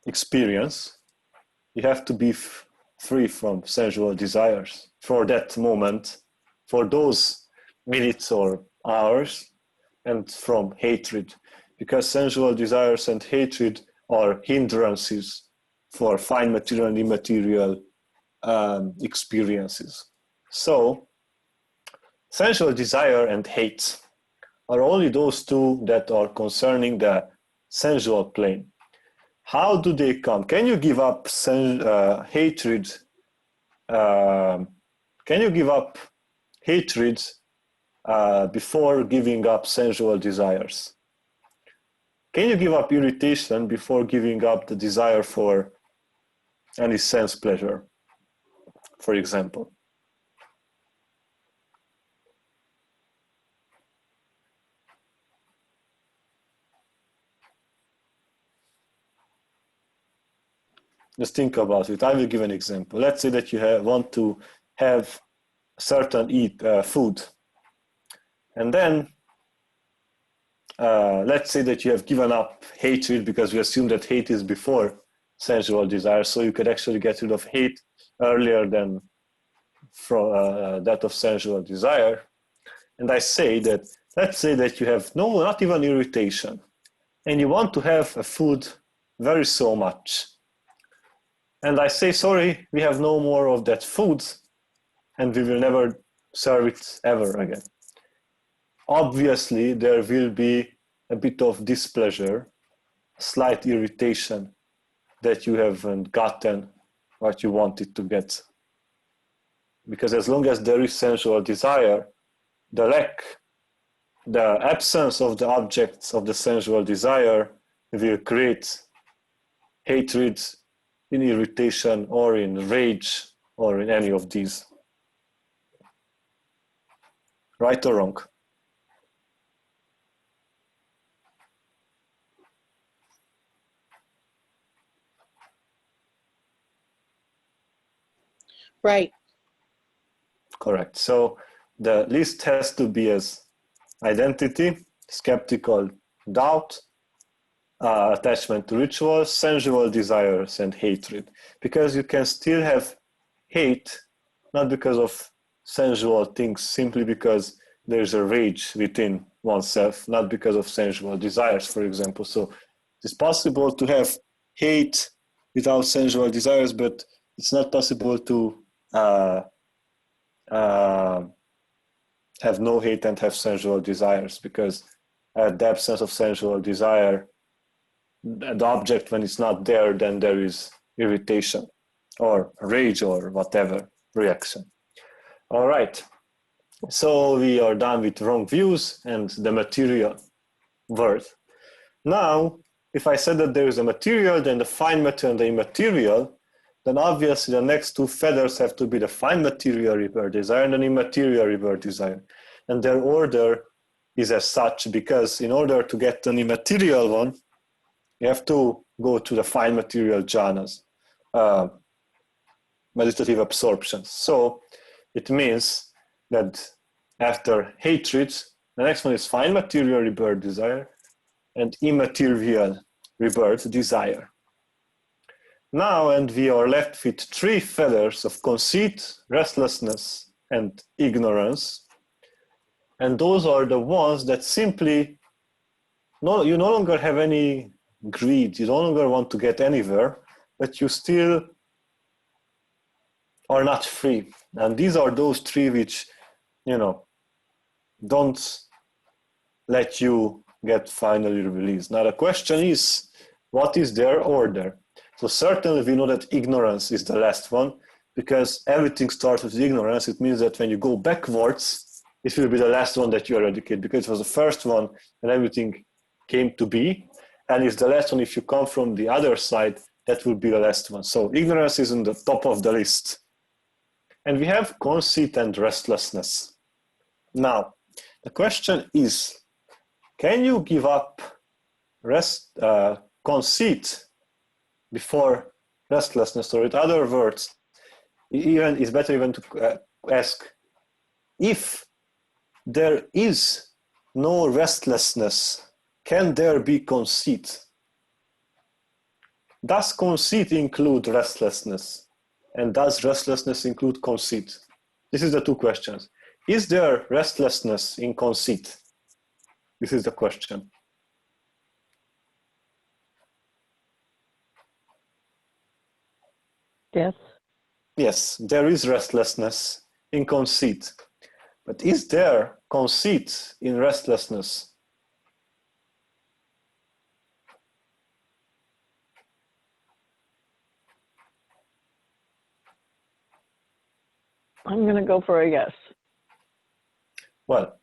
experience, you have to be free from sensual desires for that moment, for those minutes or hours. and from hatred, because sensual desires and hatred are hindrances for fine material and immaterial experiences. So sensual desire and hate are only those two that are concerning the sensual plane. How do they come? Can you give up hatred? Can you give up hatred before giving up sensual desires? Can you give up irritation before giving up the desire for any sense pleasure, for example? Just think about it. I will give an example. Let's say that you want to have certain food, and then let's say that you have given up hatred, because we assume that hate is before sensual desire, so you could actually get rid of hate earlier than from that of sensual desire. And I say that, let's say that you have not even irritation, and you want to have a food very so much. And I say, sorry, we have no more of that food, and we will never serve it ever again. Obviously, there will be a bit of displeasure, slight irritation that you haven't gotten what you wanted to get. Because as long as there is sensual desire, the absence of the objects of the sensual desire will create hatred, in irritation, or in rage, or in any of these. Right or wrong? Right. Correct. So the list has to be as identity, skeptical doubt, attachment to rituals, sensual desires, and hatred. Because you can still have hate, not because of sensual things, simply because there's a rage within oneself, not because of sensual desires, for example. So it's possible to have hate without sensual desires, but it's not possible to have no hate and have sensual desires, because at the absence of sensual desire, the object, when it's not there, then there is irritation or rage or whatever reaction. All right, so we are done with wrong views and the material worth. Now, if I said that there is a material, then the fine material and the immaterial, then obviously the next two feathers have to be the fine material rebirth desire and an immaterial rebirth desire. And their order is as such, because in order to get an immaterial one, you have to go to the fine material jhanas, meditative absorptions. So it means that after hatred, the next one is fine material rebirth desire and immaterial rebirth desire. Now, and we are left with three feathers of conceit, restlessness, and ignorance. And those are the ones that simply, you no longer have any greed, you no longer want to get anywhere, but you still are not free. And these are those three which, don't let you get finally released. Now the question is, what is their order? So certainly we know that ignorance is the last one, because everything starts with ignorance. It means that when you go backwards, it will be the last one that you eradicate, because it was the first one and everything came to be. And it's the last one, if you come from the other side, that will be the last one. So ignorance is on the top of the list. And we have conceit and restlessness. Now, the question is, can you give up conceit before restlessness? Or in other words, it's better even to ask, if there is no restlessness, can there be conceit? Does conceit include restlessness? And does restlessness include conceit? This is the two questions. Is there restlessness in conceit? This is the question. Yes. Yes, there is restlessness in conceit. But is there conceit in restlessness? I'm going to go for a yes. Well,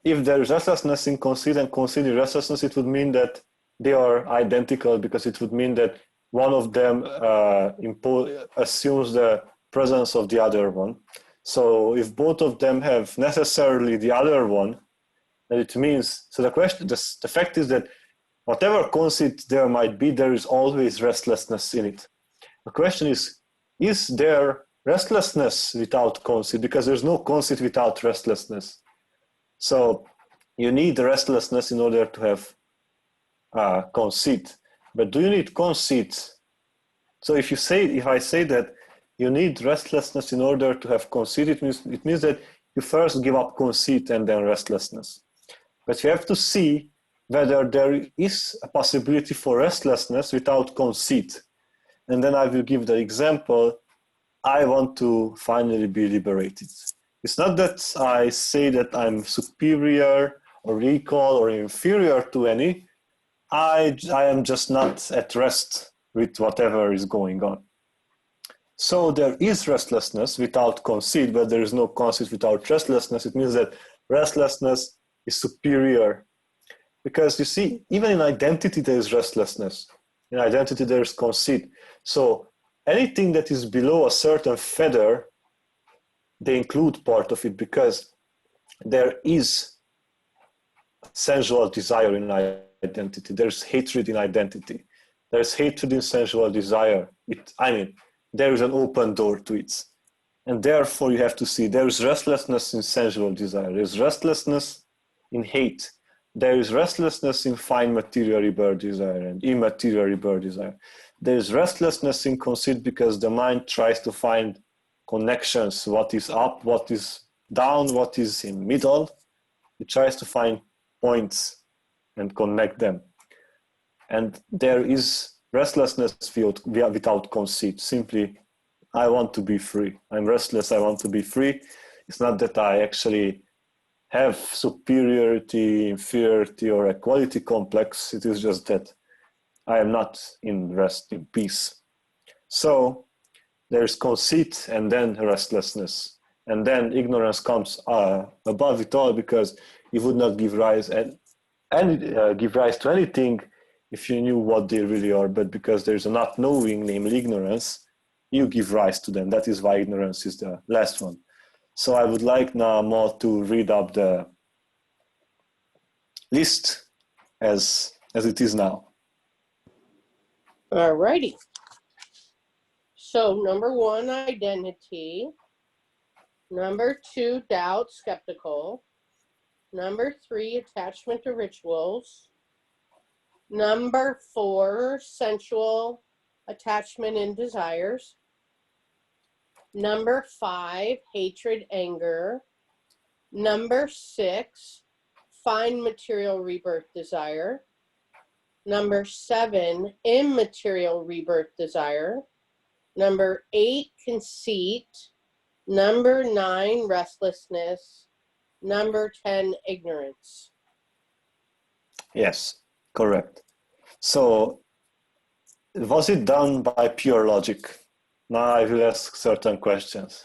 if there is restlessness in conceit and conceit in restlessness, it would mean that they are identical, because it would mean that one of them assumes the presence of the other one. So if both of them have necessarily the other one, then it means, so the fact is that whatever conceit there might be, there is always restlessness in it. The question is there restlessness without conceit? Because there's no conceit without restlessness. So you need restlessness in order to have conceit. But do you need conceit? So if I say that you need restlessness in order to have conceit, it means that you first give up conceit and then restlessness. But you have to see whether there is a possibility for restlessness without conceit. And then I will give the example. I want to finally be liberated. It's not that I say that I'm superior or equal or inferior to any. I am just not at rest with whatever is going on. So there is restlessness without conceit, but there is no conceit without restlessness. It means that restlessness is superior. Because you see, even in identity there is restlessness. In identity there is conceit. So anything that is below a certain feather, they include part of it, because there is sensual desire in identity. There's hatred in identity. There's hatred in sensual desire. There is an open door to it. And therefore you have to see there is restlessness in sensual desire. There's restlessness in hate. There is restlessness in fine material rebirth desire and immaterial rebirth desire. There is restlessness in conceit, because the mind tries to find connections, what is up, what is down, what is in middle. It tries to find points and connect them. And there is restlessness without conceit. Simply, I want to be free. I'm restless, I want to be free. It's not that I actually have superiority, inferiority, or equality complex. It is just that I am not in rest, in peace. So there's conceit and then restlessness. And then ignorance comes above it all, because you would not give rise to anything if you knew what they really are. But because there's a not knowing, namely ignorance, you give rise to them. That is why ignorance is the last one. So I would like now more to read up the list as it is now. All righty. So number 1, identity. Number 2, doubt, skeptical. Number 3, attachment to rituals. Number 4, sensual, attachment and desires. Number 5, hatred, anger. Number 6, fine material rebirth desire. Number 7, immaterial rebirth desire. Number 8, conceit. Number 9, restlessness. Number 10, ignorance. Yes, correct. So was it done by pure logic? Now I will ask certain questions.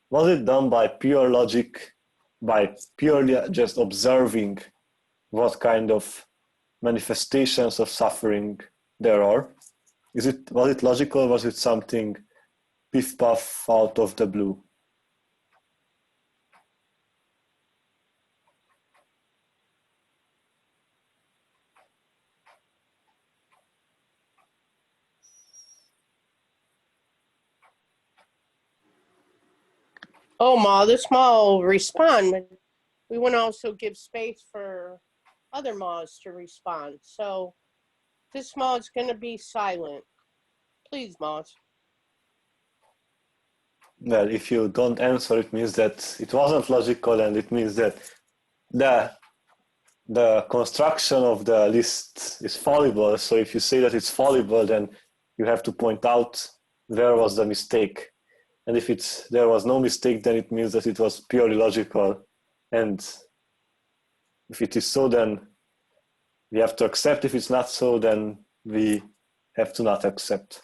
Was it done by pure logic, by purely just observing what kind of manifestations of suffering there are? Was it logical? Was it something piff puff out of the blue? Oh, Ma, this Ma will respond, but we want to also give space for other Ma's to respond. So this Ma is going to be silent. Please, Ma. Well, if you don't answer, it means that it wasn't logical, and it means that the construction of the list is fallible. So if you say that it's fallible, then you have to point out where was the mistake. And if there was no mistake, then it means that it was purely logical. And if it is so, then we have to accept. If it's not so, then we have to not accept.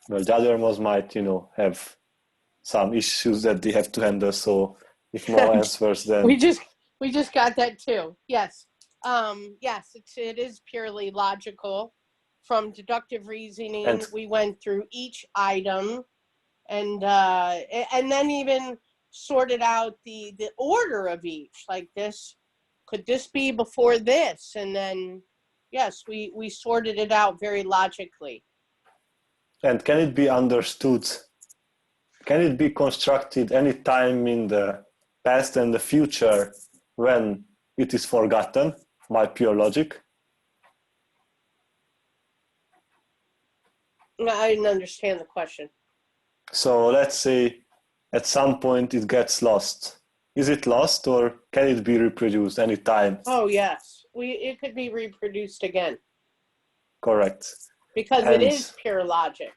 Well, the other ones might, have some issues that they have to handle. So if more answers, then we just got that too. Yes. Yes, it is purely logical. From deductive reasoning, And- we went through each item, and then even sorted out the order of each. Like this, could this be before this? And then, yes, we sorted it out very logically. And can it be understood? Can it be constructed any time in the past and the future when it is forgotten by pure logic? I didn't understand the question. So let's say at some point it gets lost. Is it lost, or can it be reproduced any time? Oh yes, it could be reproduced again Correct. because And it is pure logic.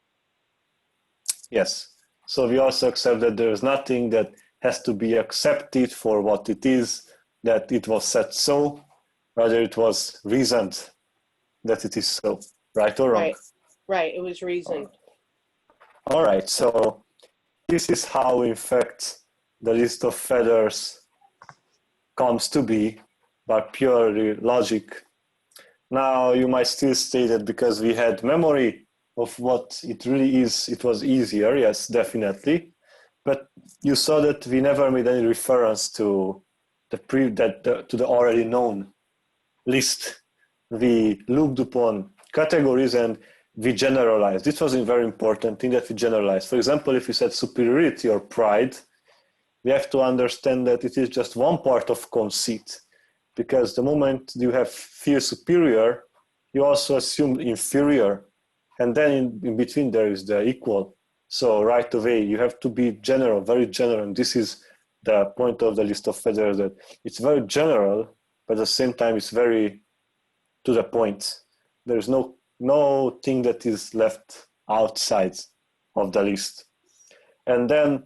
yes. So we also accept that there is nothing that has to be accepted for what it is, that it was said so, rather it was reasoned that it is so, right or wrong? Right, it was reasoned. All right, so this is how, in fact, the list of feathers comes to be by pure logic. Now, you might still say that because we had memory of what it really is, it was easier. Yes, definitely. But you saw that we never made any reference to the already known list. We looked upon categories and we generalized. This was a very important thing that we generalized. For example, if we said superiority or pride, we have to understand that it is just one part of conceit. Because the moment you feel superior, you also assume inferior. And then in between there is the equal. So right away, you have to be general, very general. And this is the point of the list of feathers, that it's very general, but at the same time, it's very to the point. There's no thing that is left outside of the list. And then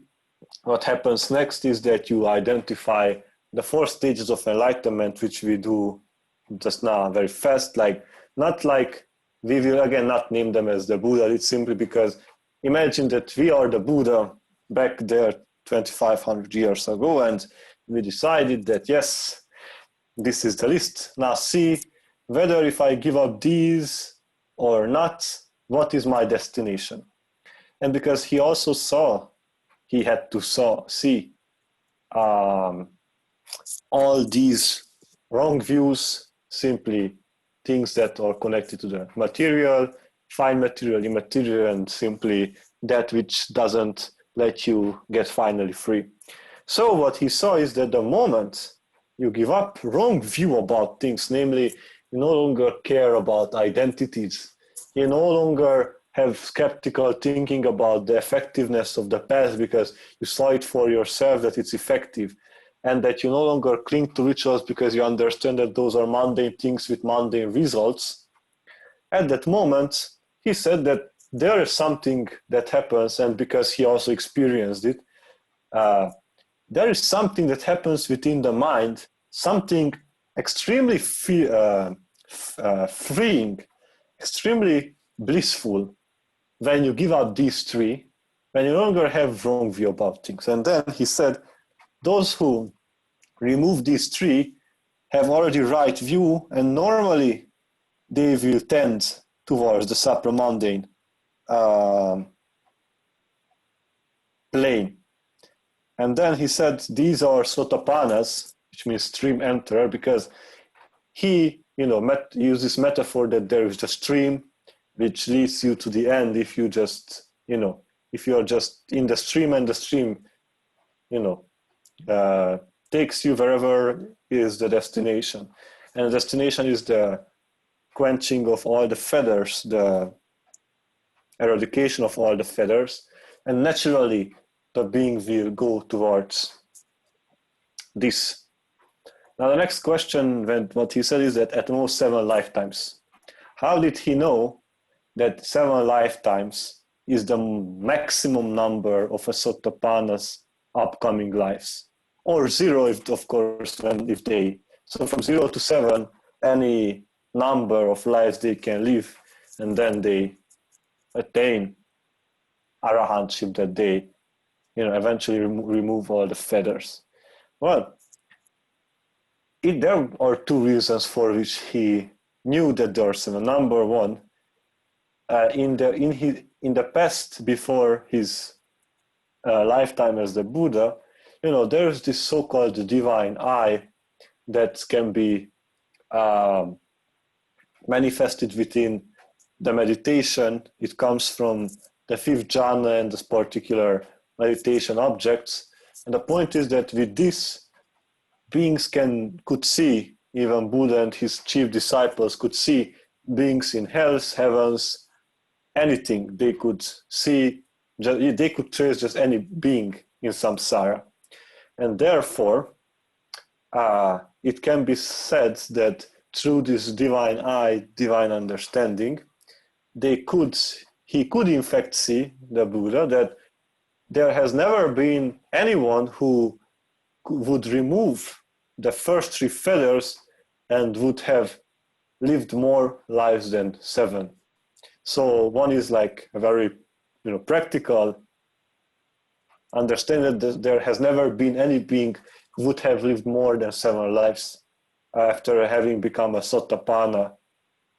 what happens next is that you identify the 4 stages of enlightenment, which we do just now very fast, not like we will again not name them as the Buddha. It's simply because imagine that we are the Buddha back there 2,500 years ago, and we decided that yes, this is the list. Now see whether if I give up these or not, what is my destination? And because he also he had to see all these wrong views, simply things that are connected to the material, fine material, immaterial, and simply that which doesn't let you get finally free. So what he saw is that the moment you give up wrong view about things, namely you no longer care about identities, you no longer have skeptical thinking about the effectiveness of the past because you saw it for yourself that it's effective, and that you no longer cling to rituals because you understand that those are mundane things with mundane results. At that moment, he said that there is something that happens, and because he also experienced it, there is something that happens within the mind, something extremely freeing, extremely blissful, when you give up these 3, when you no longer have wrong view about things. And then he said, those who remove these 3 have already right view, and normally they will tend towards the supramundane plane. And then he said these are sotapannas, which means stream enterer, because he used this metaphor that there is the stream which leads you to the end if you just, if you are just in the stream, and the stream, takes you wherever is the destination. And the destination is the quenching of all the feathers, the eradication of all the feathers, and naturally the being will go towards this. Now the next question, what he said is that at most 7 lifetimes. How did he know that 7 lifetimes is the maximum number of a Sottapana's upcoming lives? Or 0 if, of course, if they, so from 0 to 7, any number of lives they can live, and then they attain arahantship, that they eventually remove all the feathers. Well, there are 2 reasons for which he knew that there are 7. Number one, in the past, before his lifetime as the Buddha, there's this so-called divine eye that can be manifested within the meditation. It comes from the 5th jhana and this particular meditation objects. And the point is that with this, beings could see, even Buddha and his chief disciples could see beings in hells, heavens, anything. They could see, they could trace just any being in samsara. And therefore, it can be said that through this divine eye, divine understanding, he could in fact see, the Buddha, that there has never been anyone who would remove the first 3 feathers and would have lived more lives than 7. So one is like a very practical understanding that there has never been any being who would have lived more than 7 lives after having become a Sottapana,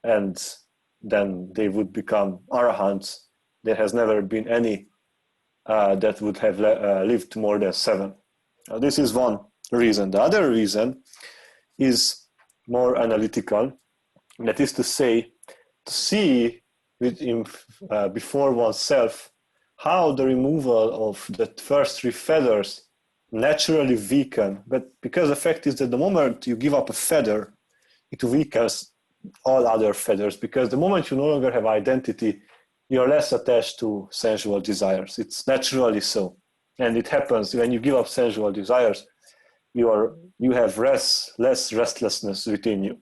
and then they would become arahants. There has never been any that would have lived more than 7. This is one reason. The other reason is more analytical. That is to say, to see before oneself how the removal of the first 3 feathers naturally weaken. But because the fact is that the moment you give up a feather, it weakens all other feathers, because the moment you no longer have identity, you're less attached to sensual desires. It's naturally so. And it happens when you give up sensual desires, you have less restlessness within you,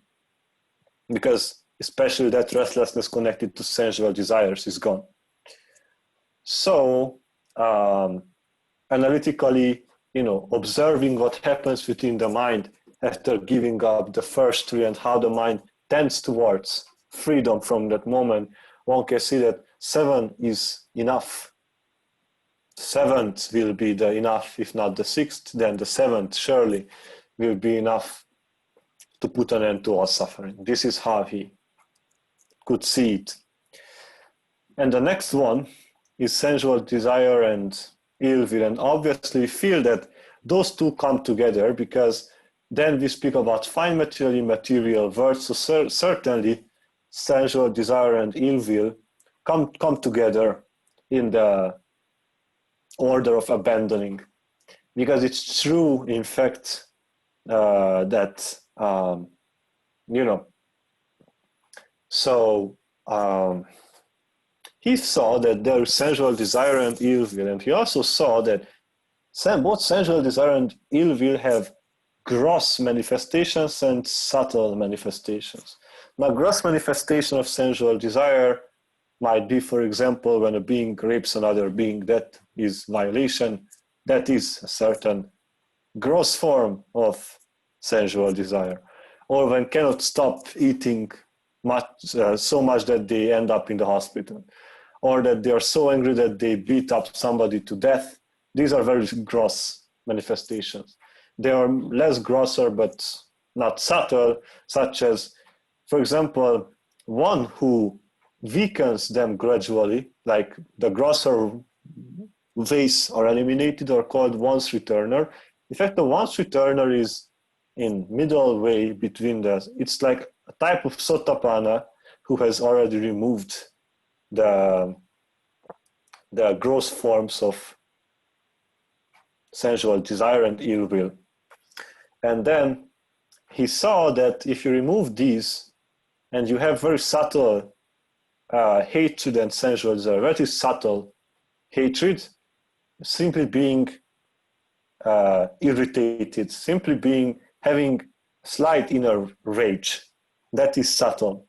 because especially that restlessness connected to sensual desires is gone. So analytically, observing what happens within the mind after giving up the first 3 and how the mind tends towards freedom from that moment, one can see that 7 is enough. 7th will be the enough. If not the 6th, then the 7th surely will be enough to put an end to all suffering. This is how he could see it. And the next one is sensual desire and ill will. And obviously we feel that those 2 come together, because then we speak about fine material, immaterial words. So certainly sensual desire and ill will come together in the order of abandoning, because it's true, in fact, that he saw that there is sensual desire and ill will, and he also saw that both sensual desire and ill will have gross manifestations and subtle manifestations. Now, gross manifestation of sensual desire might be, for example, when a being rapes another being. That is violation. That is a certain gross form of sensual desire. Or when cannot stop eating so much that they end up in the hospital. Or that they are so angry that they beat up somebody to death. These are very gross manifestations. They are less grosser but not subtle, such as, for example, one who weakens them gradually, like the grosser ways are eliminated, or called once returner. In fact, the once returner is in middle way between it's like a type of Sottapana who has already removed the gross forms of sensual desire and ill will. And then he saw that if you remove these, and you have very subtle hatred and sensual desire, very subtle hatred, simply being irritated, simply being having slight inner rage. That is subtle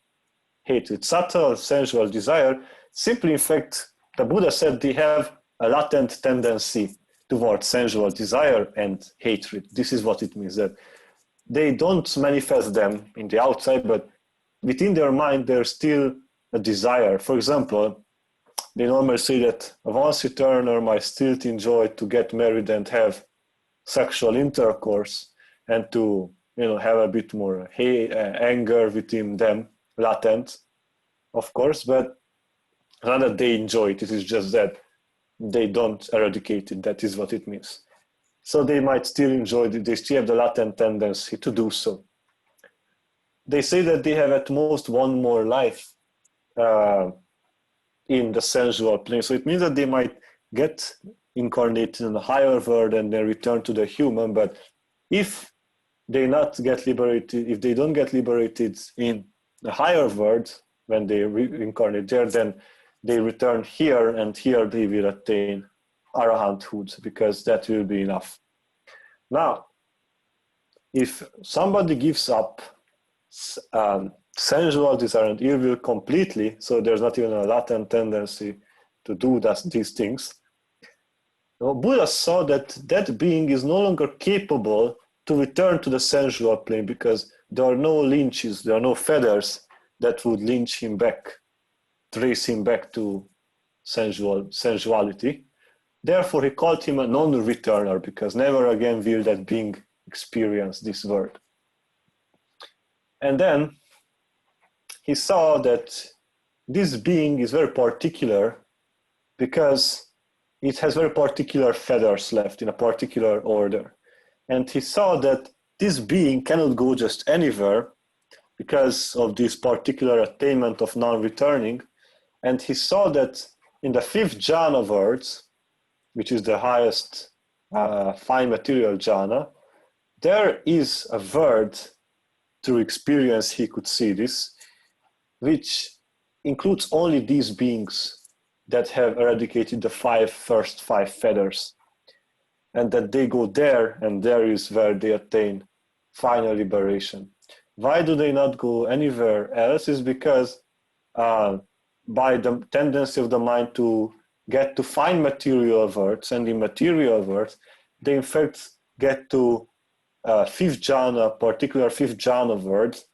hatred. Subtle sensual desire, simply in fact, the Buddha said they have a latent tendency towards sensual desire and hatred. This is what it means, that they don't manifest them in the outside, but within their mind there's still a desire. For example, they normally say that a once returner might still enjoy to get married and have sexual intercourse and to have a bit more anger within them, latent, of course, but rather they enjoy it. It is just that they don't eradicate it. That is what it means. So they might still enjoy it. They still have the latent tendency to do so. They say that they have at most one more life in the sensual plane. So it means that they might get incarnated in a higher world and then return to the human. But if they not get liberated, if they don't get liberated in the higher world when they reincarnate there, then they return here, and here they will attain arahanthood, because that will be enough. Now, if somebody gives up sensual desire and ill will completely, so there's not even a latent tendency to do these things, Buddha saw that that being is no longer capable to return to the sensual plane, because there are no lynches, there are no fetters that would lynch him back, trace him back to sensuality. Therefore, he called him a non-returner, because never again will that being experience this world. And then he saw that this being is very particular, because it has very particular feathers left in a particular order. And he saw that this being cannot go just anywhere because of this particular attainment of non-returning. And he saw that in the fifth jhana worlds, which is the highest fine material jhana, there is a word through experience he could see this, which includes only these beings that have eradicated the first five fetters, and that they go there, and there is where they attain final liberation. Why do they not go anywhere else? Is because by the tendency of the mind to get to fine material worlds, and in material worlds, they in fact get to fifth jhana, particular fifth jhana world,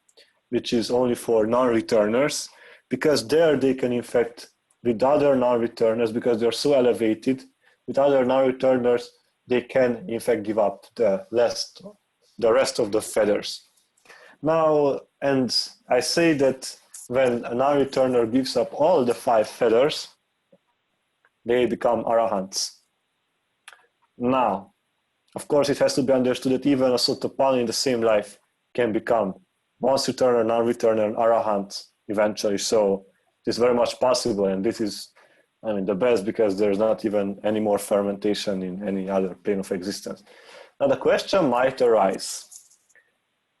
which is only for non-returners, because there they can in fact, with other non-returners, because they're so elevated, with other non-returners, they can in fact give up the rest of the feathers. Now, and I say that when a non-returner gives up all the five feathers, they become arahants. Now, of course, it has to be understood that even a Sotapanna in the same life can become once returner, non-returner, and arahant eventually. So it's very much possible, and this is, the best, because there's not even any more fermentation in any other plane of existence. Now the question might arise.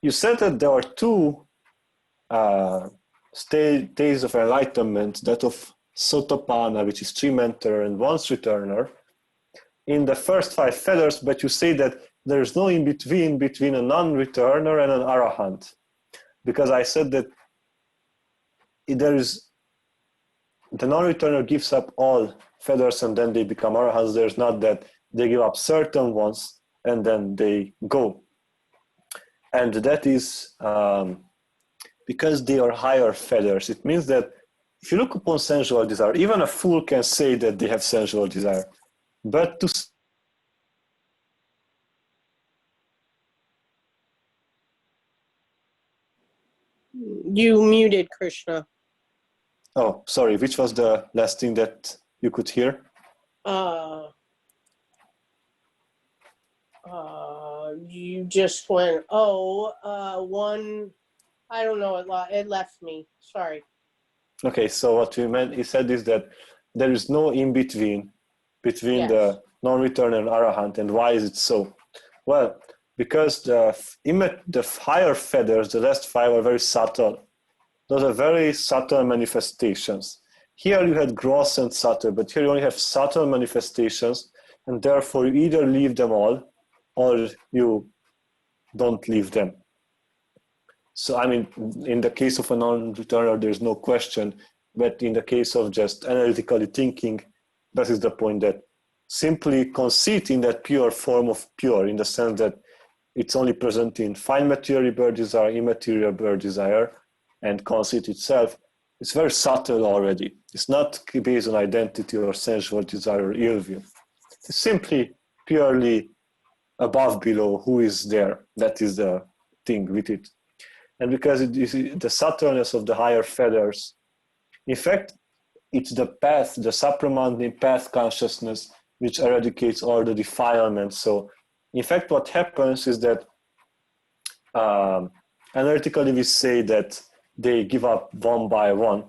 You said that there are two stages of enlightenment, that of Sotapanna, which is three-mentor and once returner, in the first five feathers, but you say that there's no in-between between a non-returner and an arahant. Because I said that there is, the non-returner gives up all feathers and then they become arahants. There's not that they give up certain ones and then they go. And that is because they are higher feathers. It means that if you look upon sensual desire, even a fool can say that they have sensual desire. But to You muted, Krishna. Oh, sorry. Which was the last thing that you could hear? You just went, one, I don't know, it left me. Sorry. Okay, so what you meant, he said is that there is no in-between between Yes. the non-returner and arahant. And why is it so? Well, because the higher feathers, the last five, are very subtle. those are very subtle manifestations. Here you had gross and subtle, but here you only have subtle manifestations, and therefore you either leave them all or you don't leave them. So, I mean, in the case of a non-returner, there's no question, but in the case of just analytically thinking, that is the point, that simply conceit in that pure form of pure, in the sense that it's only present in fine material bird desire, immaterial bird desire, and conceit itself, it's very subtle already. It's not based on identity or sensual desire or ill will. It's simply purely above, below, who is there. That is the thing with it. And because it is the subtleness of the higher feathers, in fact, it's the path, the supramountain path consciousness, which eradicates all the defilements. So, in fact, what happens is that analytically we say that they give up one by one.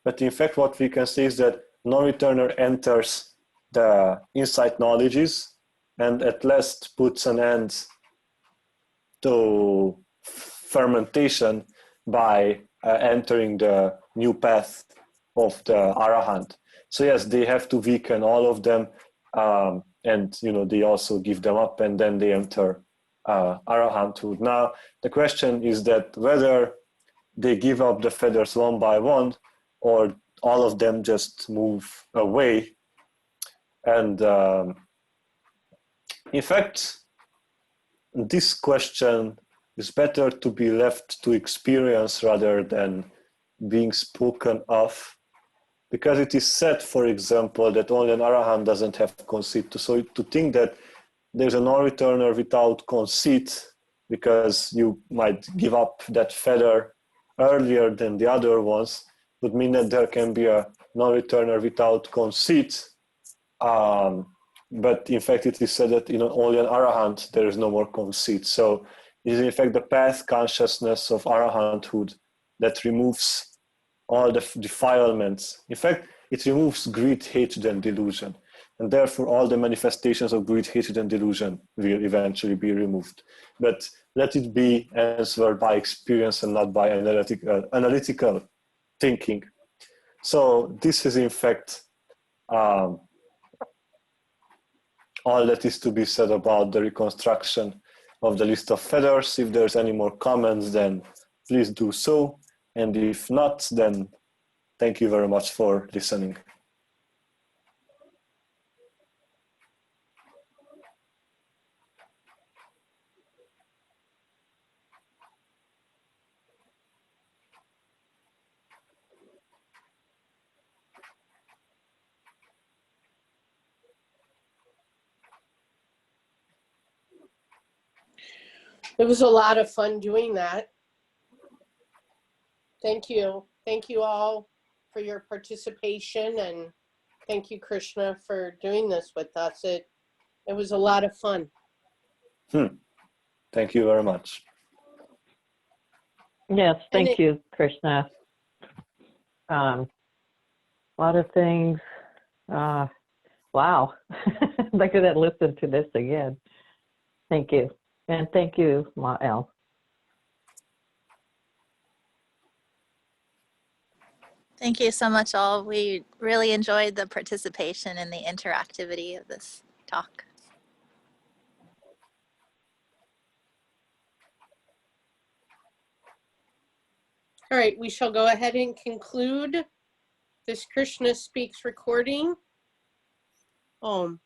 But in fact, what we can say is that non-returner enters the insight knowledges and at last puts an end to fermentation by entering the new path of the Arahant. So yes, they have to weaken all of them, and they also give them up, and then they enter Arahanthood. Now the question is that whether they give up the feathers one by one, or all of them just move away. And in fact, this question is better to be left to experience rather than being spoken of, because it is said, for example, that only an Arahant doesn't have conceit. So to think that there's a non-returner without conceit, because you might give up that feather earlier than the other ones, would mean that there can be a non-returner without conceit. But in fact, it is said that only an Arahant there is no more conceit. So it is in fact the path consciousness of Arahanthood that removes all the defilements. In fact, it removes greed, hatred, and delusion. And therefore, all the manifestations of greed, hatred, and delusion will eventually be removed. But let it be answered by experience and not by analytical thinking. So this is in fact all that is to be said about the reconstruction of the list of feathers. If there's any more comments, then please do so. And if not, then thank you very much for listening. It was a lot of fun doing that. Thank you. Thank you all for your participation, and thank you, Krishna, for doing this with us. It was a lot of fun. Thank you very much. Yes, thank you, Krishna. A lot of things. Wow. I could have listened to this again. Thank you. And thank you, Mael. Thank you so much, all. We really enjoyed the participation and the interactivity of this talk. All right, we shall go ahead and conclude this Krishna Speaks recording. Om.